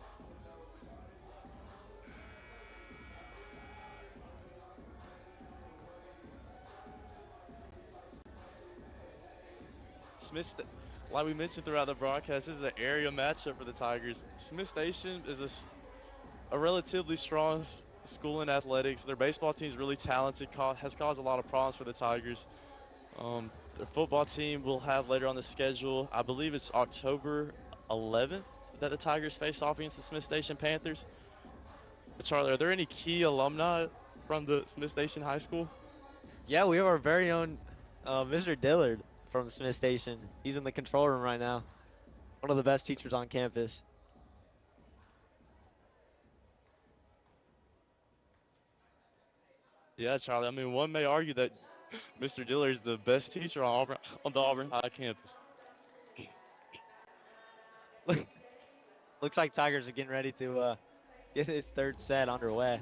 Like we mentioned throughout the broadcast, this is an area matchup for the Tigers. Smith Station is a relatively strong school in athletics. Their baseball team is really talented, has caused a lot of problems for the Tigers. Their football team will have later on the schedule, I believe it's October 11th, that the Tigers face off against the Smith Station Panthers. But Charlie, are there any key alumni from the Smith Station High School? Yeah, we have our very own Mr. Dillard from Smith Station. He's in the control room right now. One of the best teachers on campus. Yeah, Charlie. I mean, one may argue that Mr. Dillard is the best teacher on the Auburn High campus. Looks like Tigers are getting ready to get this third set underway.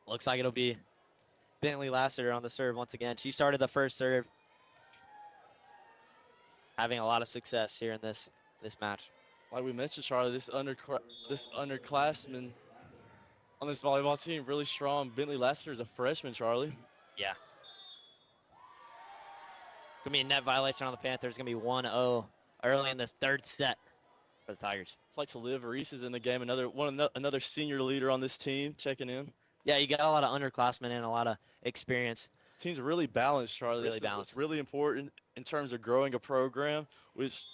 Looks like it'll be Bentley Lassiter on the serve once again. She started the first serve, having a lot of success here in this match. Like we mentioned, Charlie, this underclassman on this volleyball team really strong. Bentley Lassiter is a freshman, Charlie. Yeah. It's going to be a net violation on the Panthers. It's going to be 1-0 early in this third set for the Tigers. It's like Taliv Reese is in the game. Another senior leader on this team checking in. Yeah, you got a lot of underclassmen and a lot of experience. The team's really balanced, Charlie. Really balanced. It's really important in terms of growing a program, which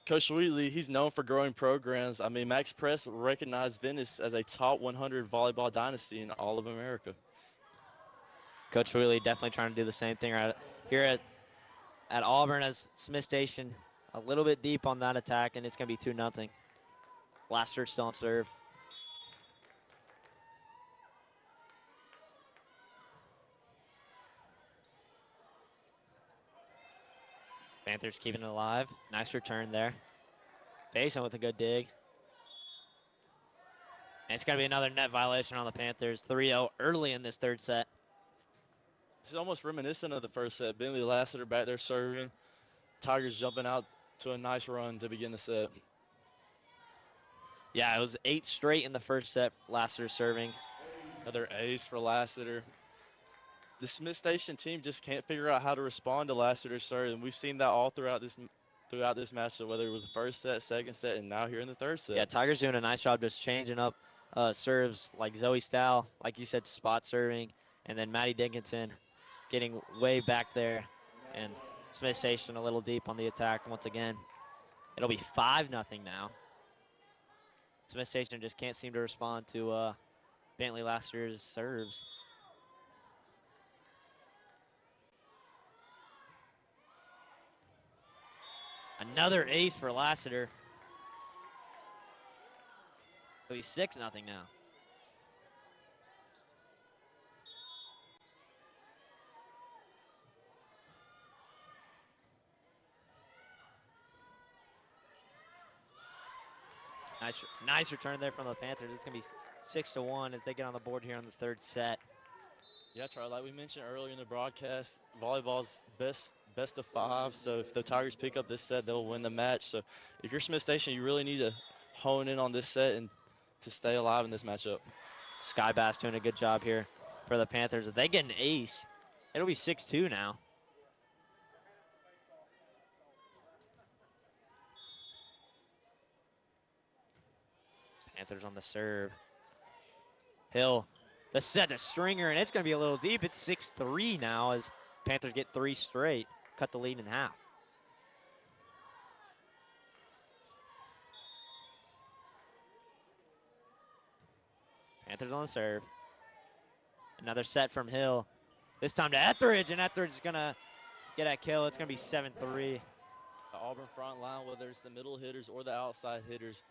Coach Wheatley, he's known for growing programs. I mean, Max Press recognized Venice as a top 100 volleyball dynasty in all of America. Coach Wheatley definitely trying to do the same thing right here at Auburn, as Smith Station a little bit deep on that attack, and it's going to be 2-0. Lassiter still on serve. Panthers keeping it alive. Nice return there. Faison with a good dig. And it's going to be another net violation on the Panthers. 3-0 early in this third set. This is almost reminiscent of the first set. Bentley Lassiter back there serving. Tigers jumping out to a nice run to begin the set. Yeah, it was 8 straight in the first set. Lassiter serving. Another ace for Lassiter. The Smith Station team just can't figure out how to respond to Lassiter's serve, and we've seen that all throughout this matchup, whether it was the first set, second set, and now here in the third set. Yeah, Tigers doing a nice job just changing up serves, like Zoe Style, like you said, spot serving, and then Maddie Dickinson getting way back there, and Smith Station a little deep on the attack once again. It'll be 5-0 now. Smith Station just can't seem to respond to Bentley Lassiter's serves. Another ace for Lassiter. It'll be 6-0 now. Nice return there from the Panthers. It's going to be 6-1 as they get on the board here on the third set. Yeah, Charlie, like we mentioned earlier in the broadcast, volleyball's best of 5. So if the Tigers pick up this set, they'll win the match. So if you're Smith Station, you really need to hone in on this set and to stay alive in this matchup. Sky Bass doing a good job here for the Panthers. If they get an ace, it'll be 6-2 now. Panthers on the serve. Hill, the set to Stringer, and it's going to be a little deep. It's 6-3 now as Panthers get 3 straight. Cut the lead in half. Panthers on the serve. Another set from Hill. This time to Etheridge, and Etheridge is going to get that kill. It's going to be 7-3. The Auburn front line, whether it's the middle hitters or the outside hitters,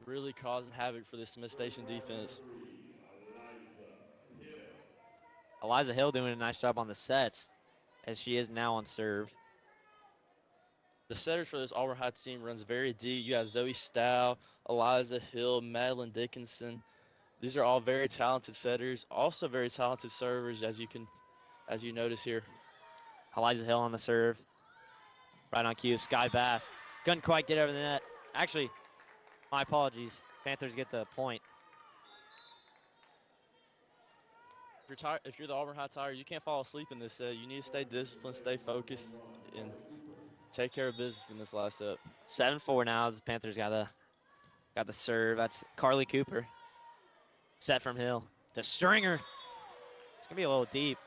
really causing havoc for this Smith Station defense. Eliza Hill doing a nice job on the sets, as she is now on serve. The setters for this Auburn High team runs very deep. You have Zoe Stow, Eliza Hill, Madeline Dickinson. These are all very talented setters, also very talented servers, as you notice here. Eliza Hill on the serve. Right on cue, Sky Bass. Couldn't quite get over the net. Actually, my apologies. Panthers get the point. If you're the Auburn High Tigers, you can't fall asleep in this set. You need to stay disciplined, stay focused, and take care of business in this last set. 7-4 now as the Panthers got the serve. That's Carly Cooper. Set from Hill to Stringer. It's gonna be a little deep.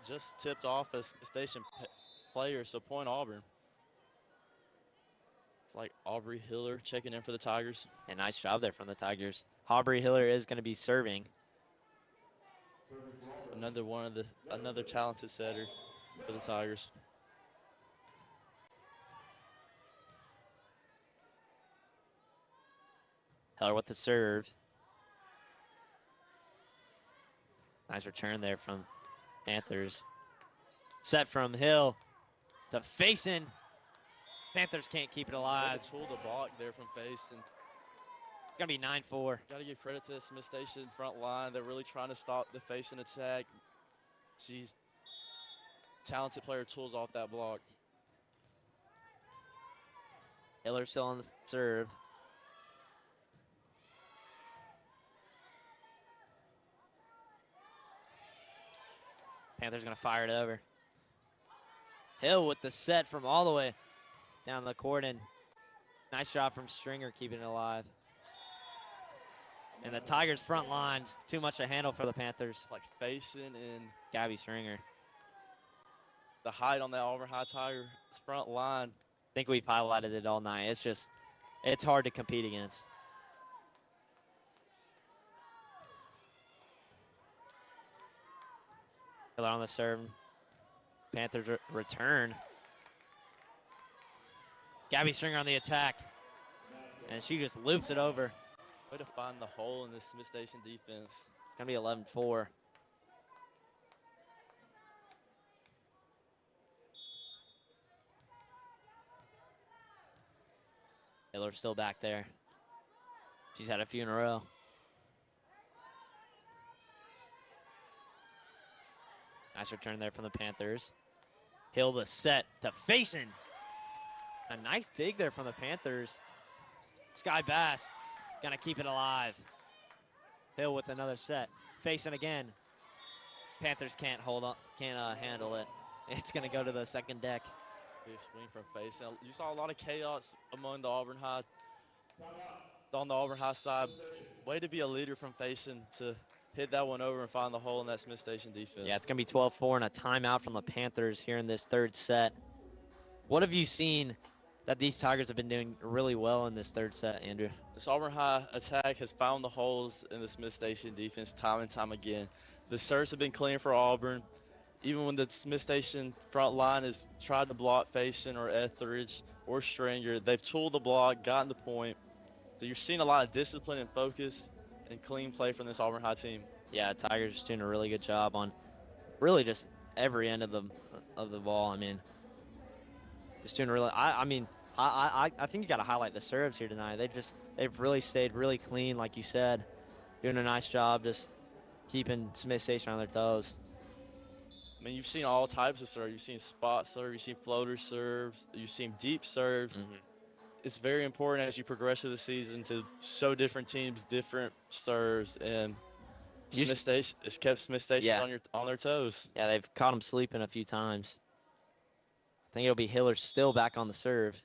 Just tipped off a station player, so point Auburn. It's like Aubrey Hiller checking in for the Tigers. And nice job there from the Tigers. Aubrey Hiller is gonna be serving. Another talented setter for the Tigers. Hiller with the serve. Nice return there from Panthers. Set from Hill to Faison. Panthers can't keep it alive. Tool the block there from Faison. It's going to be 9-4. Got to give credit to the Smith Station front line. They're really trying to stop the Faison attack. She's talented player, tools off that block. Hiller still on the serve. Panthers going to fire it over. Hill with the set from all the way down the court, and nice job from Stringer keeping it alive. And the Tigers front line's too much to handle for the Panthers. Like Faison and Gabby Stringer. The height on that Auburn High Tigers front line. I think we've highlighted it all night. It's hard to compete against. Hiller on the serve. Panthers return. Gabby Stringer on the attack. And she just loops it over. Way to find the hole in this Smith Station defense. It's going to be 11-4. Hiller's still back there. She's had a few in a row. Nice return there from the Panthers. Hill the set to Faison. A nice dig there from the Panthers. Sky Bass gonna keep it alive. Hill with another set. Faison again. Panthers can't handle it. It's gonna go to the second deck. Big swing from Faison. You saw a lot of chaos among the Auburn High. On the Auburn High side, way to be a leader from Faison to hit that one over and find the hole in that Smith Station defense. Yeah, it's going to be 12-4 and a timeout from the Panthers here in this third set. What have you seen that these Tigers have been doing really well in this third set, Andrew? This Auburn High attack has found the holes in the Smith Station defense time and time again. The serves have been clean for Auburn. Even when the Smith Station front line has tried to block Faison or Etheridge or Stringer, they've tooled the block, gotten the point. So you're seeing a lot of discipline and focus and clean play from this Auburn High team. Yeah, Tigers just doing a really good job on really just every end of the ball. I mean, just doing really. I think you got to highlight the serves here tonight. They've really stayed really clean, like you said, doing a nice job just keeping Smith Station on their toes. I mean, you've seen all types of serves. You've seen spot serve, you've seen floater serves, you've seen deep serves. Mm-hmm. It's very important as you progress through the season to show different teams different serves, and Smith Station has kept Smith Station on their toes. Yeah, they've caught them sleeping a few times. I think it'll be Hiller still back on the serve.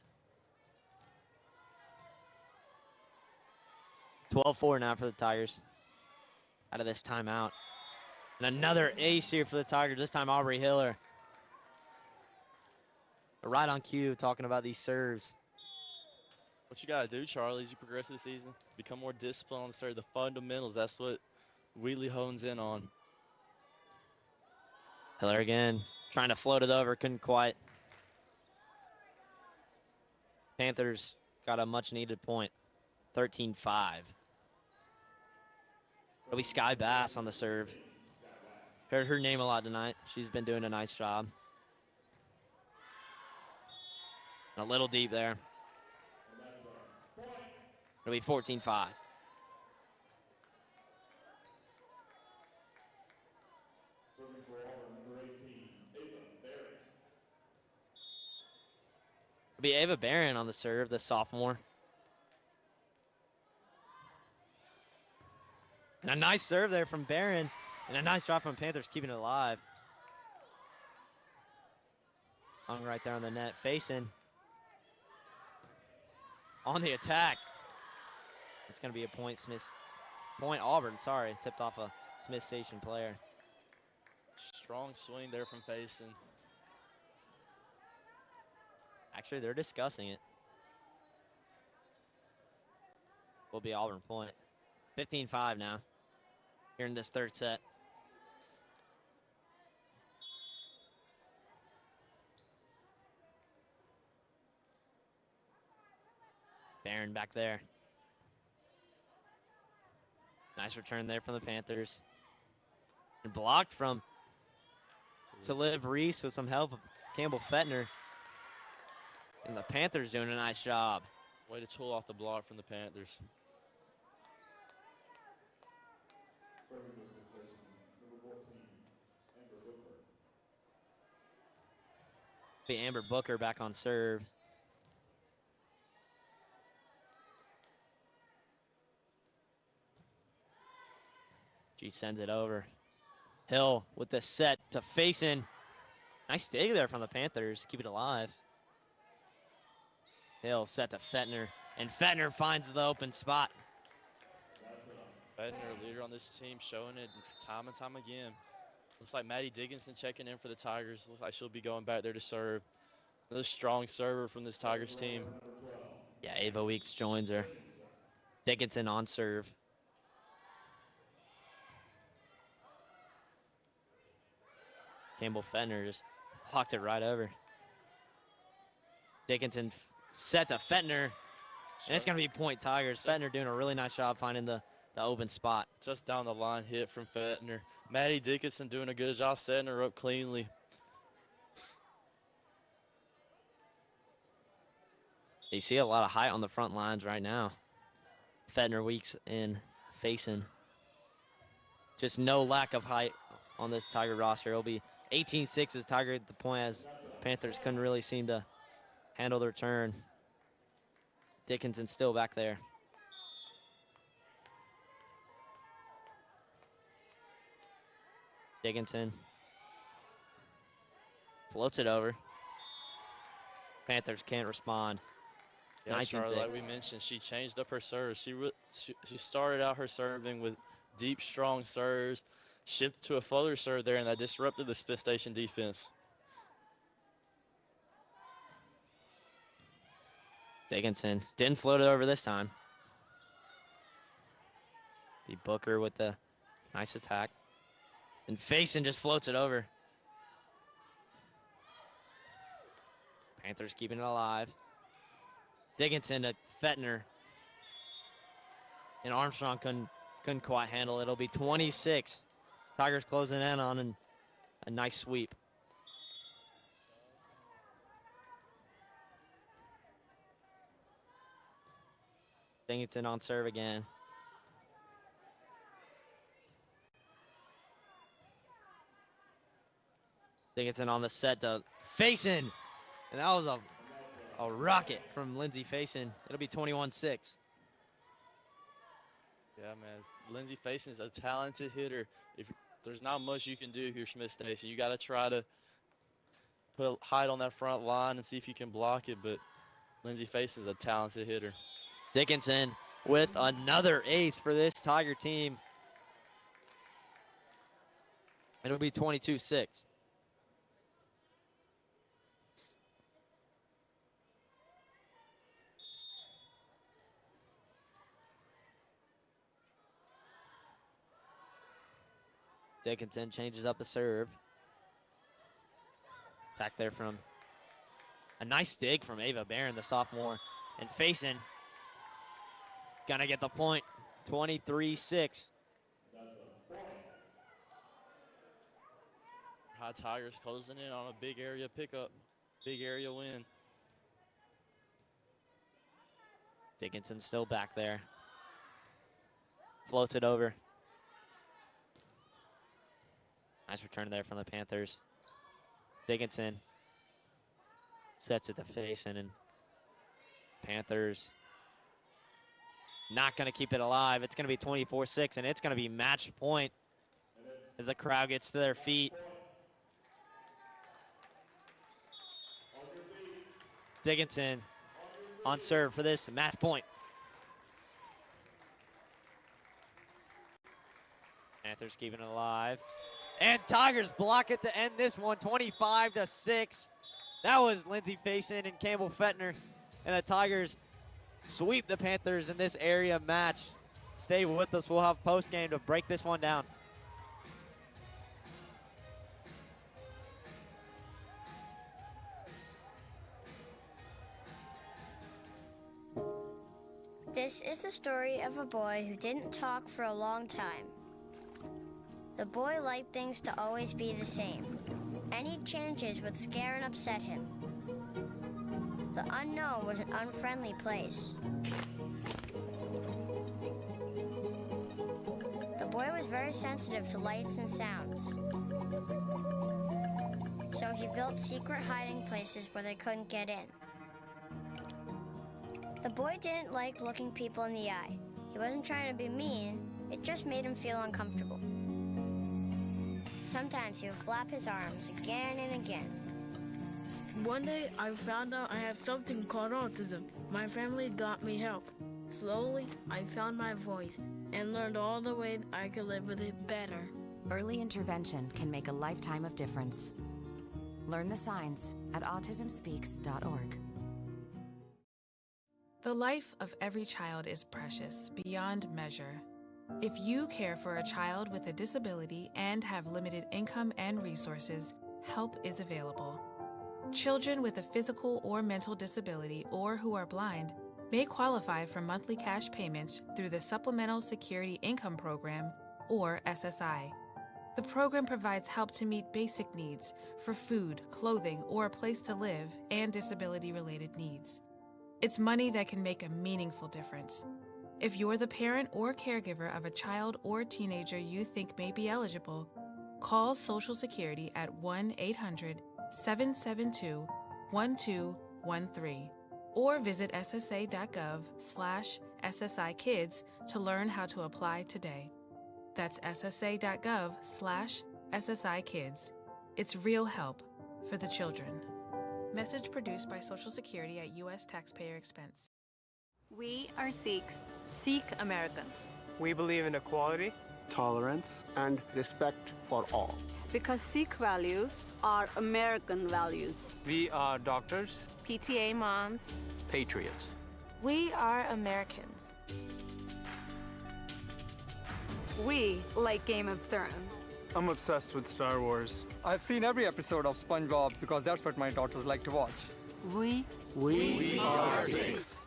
12-4 now for the Tigers out of this timeout. And another ace here for the Tigers, this time Aubrey Hiller. Right on cue talking about these serves. What you got to do, Charlie, as you progress through the season, become more disciplined on the serve, the fundamentals. That's what Wheatley hones in on. Hiller again, trying to float it over, couldn't quite. Panthers got a much needed point, 13-5. It'll be Sky Bass on the serve. Heard her name a lot tonight. She's been doing a nice job. A little deep there. It'll be 14-5. Serving for Auburn, number 18, Ava Barron. It'll be Ava Barron on the serve, the sophomore. And a nice serve there from Barron. And a nice drop from Panthers, keeping it alive. Hung right there on the net, facing. On the attack. It's going to be a point Auburn, sorry. Tipped off a Smith Station player. Strong swing there from Faison. Actually, they're discussing it. Will be Auburn point. 15-5 now. Here in this third set. Barron back there. Nice return there from the Panthers. And blocked from Taliv Reese with some help of Campbell Fettner. And the Panthers doing a nice job. Way to tool off the block from the Panthers. Serving for Smith Station, number 14, Amber Booker. The Amber Booker back on serve. She sends it over. Hill with the set to Faison. Nice dig there from the Panthers. Keep it alive. Hill set to Fettner. And Fettner finds the open spot. Fettner, leader on this team, showing it time and time again. Looks like Maddie Dickinson checking in for the Tigers. Looks like she'll be going back there to serve. Another strong server from this Tigers team. Yeah, Ava Weeks joins her. Dickinson on serve. Campbell Fettner just blocked it right over. Dickinson set to Fettner. And it's going to be point Tigers. Fettner doing a really nice job finding the open spot. Just down the line hit from Fettner. Maddie Dickinson doing a good job setting her up cleanly. You see a lot of height on the front lines right now. Fettner, Weeks, and Faison. Just no lack of height on this Tiger roster. It'll be 18-6 as Tiger at the point, as Panthers couldn't really seem to handle their turn. Dickinson still back there. Dickinson floats it over. Panthers can't respond. Yeah, Charlotte, like we mentioned, she changed up her serve. She started out her serving with deep, strong serves, shifted to a floater serve there, and that disrupted the Smith Station defense. Dickinson didn't float it over this time. The Booker with the nice attack. And Faison just floats it over. Panthers keeping it alive. Dickinson to Fettner. And Armstrong couldn't quite handle it. It'll be 26. Tigers closing in on a nice sweep. Dickinson on serve again. Dickinson on the set to Faison. And that was a rocket from Lindsay Faison. It'll be 21-6. Yeah, man. Lindsay Faison is a talented hitter. If there's not much you can do here, Smith Station, you got to try to put height on that front line and see if you can block it. But Lindsay Faison is a talented hitter. Dickinson with another ace for this Tiger team. It'll be 22-6. Dickinson changes up the serve. Back there from a nice dig from Ava Barron, the sophomore. And facing, gonna get the point, 23-6. That's a point. High Tigers closing in on a big area pickup, big area win. Dickinson still back there. Floats it over. Nice return there from the Panthers. Dickinson sets it to Faison, and Panthers not going to keep it alive. It's going to be 24-6, and it's going to be match point as the crowd gets to their feet. Dickinson on serve for this match point. Panthers keeping it alive. And Tigers block it to end this one, 25-6. That was Lindsey Faison and Campbell Fettner. And the Tigers sweep the Panthers in this area match. Stay with us. We'll have post game to break this one down. This is the story of a boy who didn't talk for a long time. The boy liked things to always be the same. Any changes would scare and upset him. The unknown was an unfriendly place. The boy was very sensitive to lights and sounds. So he built secret hiding places where they couldn't get in. The boy didn't like looking people in the eye. He wasn't trying to be mean, it just made him feel uncomfortable. Sometimes he would flap his arms again and again. One day, I found out I had something called autism. My family got me help. Slowly, I found my voice and learned all the ways I could live with it better. Early intervention can make a lifetime of difference. Learn the signs at autismspeaks.org. The life of every child is precious beyond measure. If you care for a child with a disability and have limited income and resources, help is available. Children with a physical or mental disability or who are blind may qualify for monthly cash payments through the Supplemental Security Income Program, or SSI. The program provides help to meet basic needs for food, clothing, or a place to live, and disability-related needs. It's money that can make a meaningful difference. If you're the parent or caregiver of a child or teenager you think may be eligible, call Social Security at 1-800-772-1213 or visit ssa.gov/SSIkids to learn how to apply today. That's ssa.gov/SSIkids. It's real help for the children. Message produced by Social Security at U.S. taxpayer expense. We are Sikhs, Sikh Americans. We believe in equality, tolerance, and respect for all. Because Sikh values are American values. we are doctors, PTA moms. patriots. We are Americans. We like Game of Thrones. I'm obsessed with Star Wars. I've seen every episode of SpongeBob because that's what my daughters like to watch. We are Sikhs.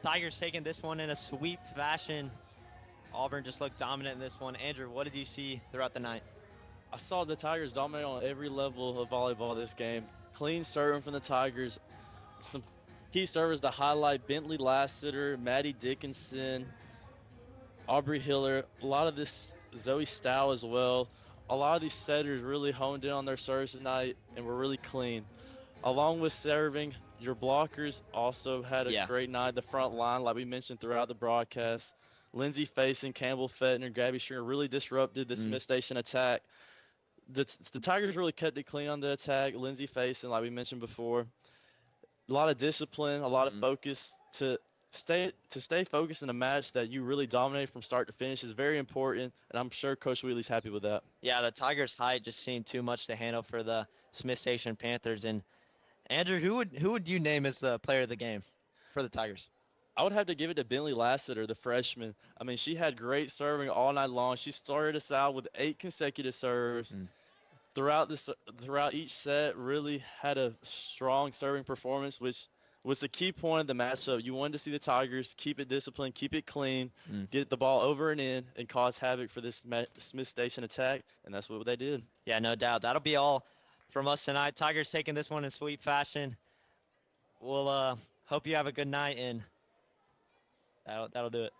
Tigers taking this one in a sweep fashion. Auburn just looked dominant in this one. Andrew, what did you see throughout the night? I saw the Tigers dominate on every level of volleyball this game. Clean serving from the Tigers. Some key servers to highlight: Bentley Lassiter, Maddie Dickinson, Aubrey Hiller. A lot of this Zoe Stow as well. A lot of these setters really honed in on their serves tonight and were really clean. Along with serving, your blockers also had a great night. The front line, like we mentioned throughout the broadcast, Lindsey Faison, Campbell Fettner, Gabby Stringer really disrupted the Smith Station attack. The Tigers really kept it clean on the attack. Lindsey Faison, like we mentioned before, a lot of discipline, a lot of focus to stay focused in a match that you really dominate from start to finish is very important, and I'm sure Coach Wheatley's happy with that. Yeah, the Tigers' height just seemed too much to handle for the Smith Station Panthers, and Andrew, who would you name as the player of the game for the Tigers? I would have to give it to Bentley Lassiter, the freshman. I mean, she had great serving all night long. She started us out with 8 consecutive serves. Throughout each set, really had a strong serving performance, which was the key point of the matchup. You wanted to see the Tigers keep it disciplined, keep it clean, get the ball over and in, and cause havoc for this Smith Station attack, and that's what they did. Yeah, no doubt. That'll be all from us tonight. Tigers taking this one in sweep fashion. We'll hope you have a good night, and that'll do it.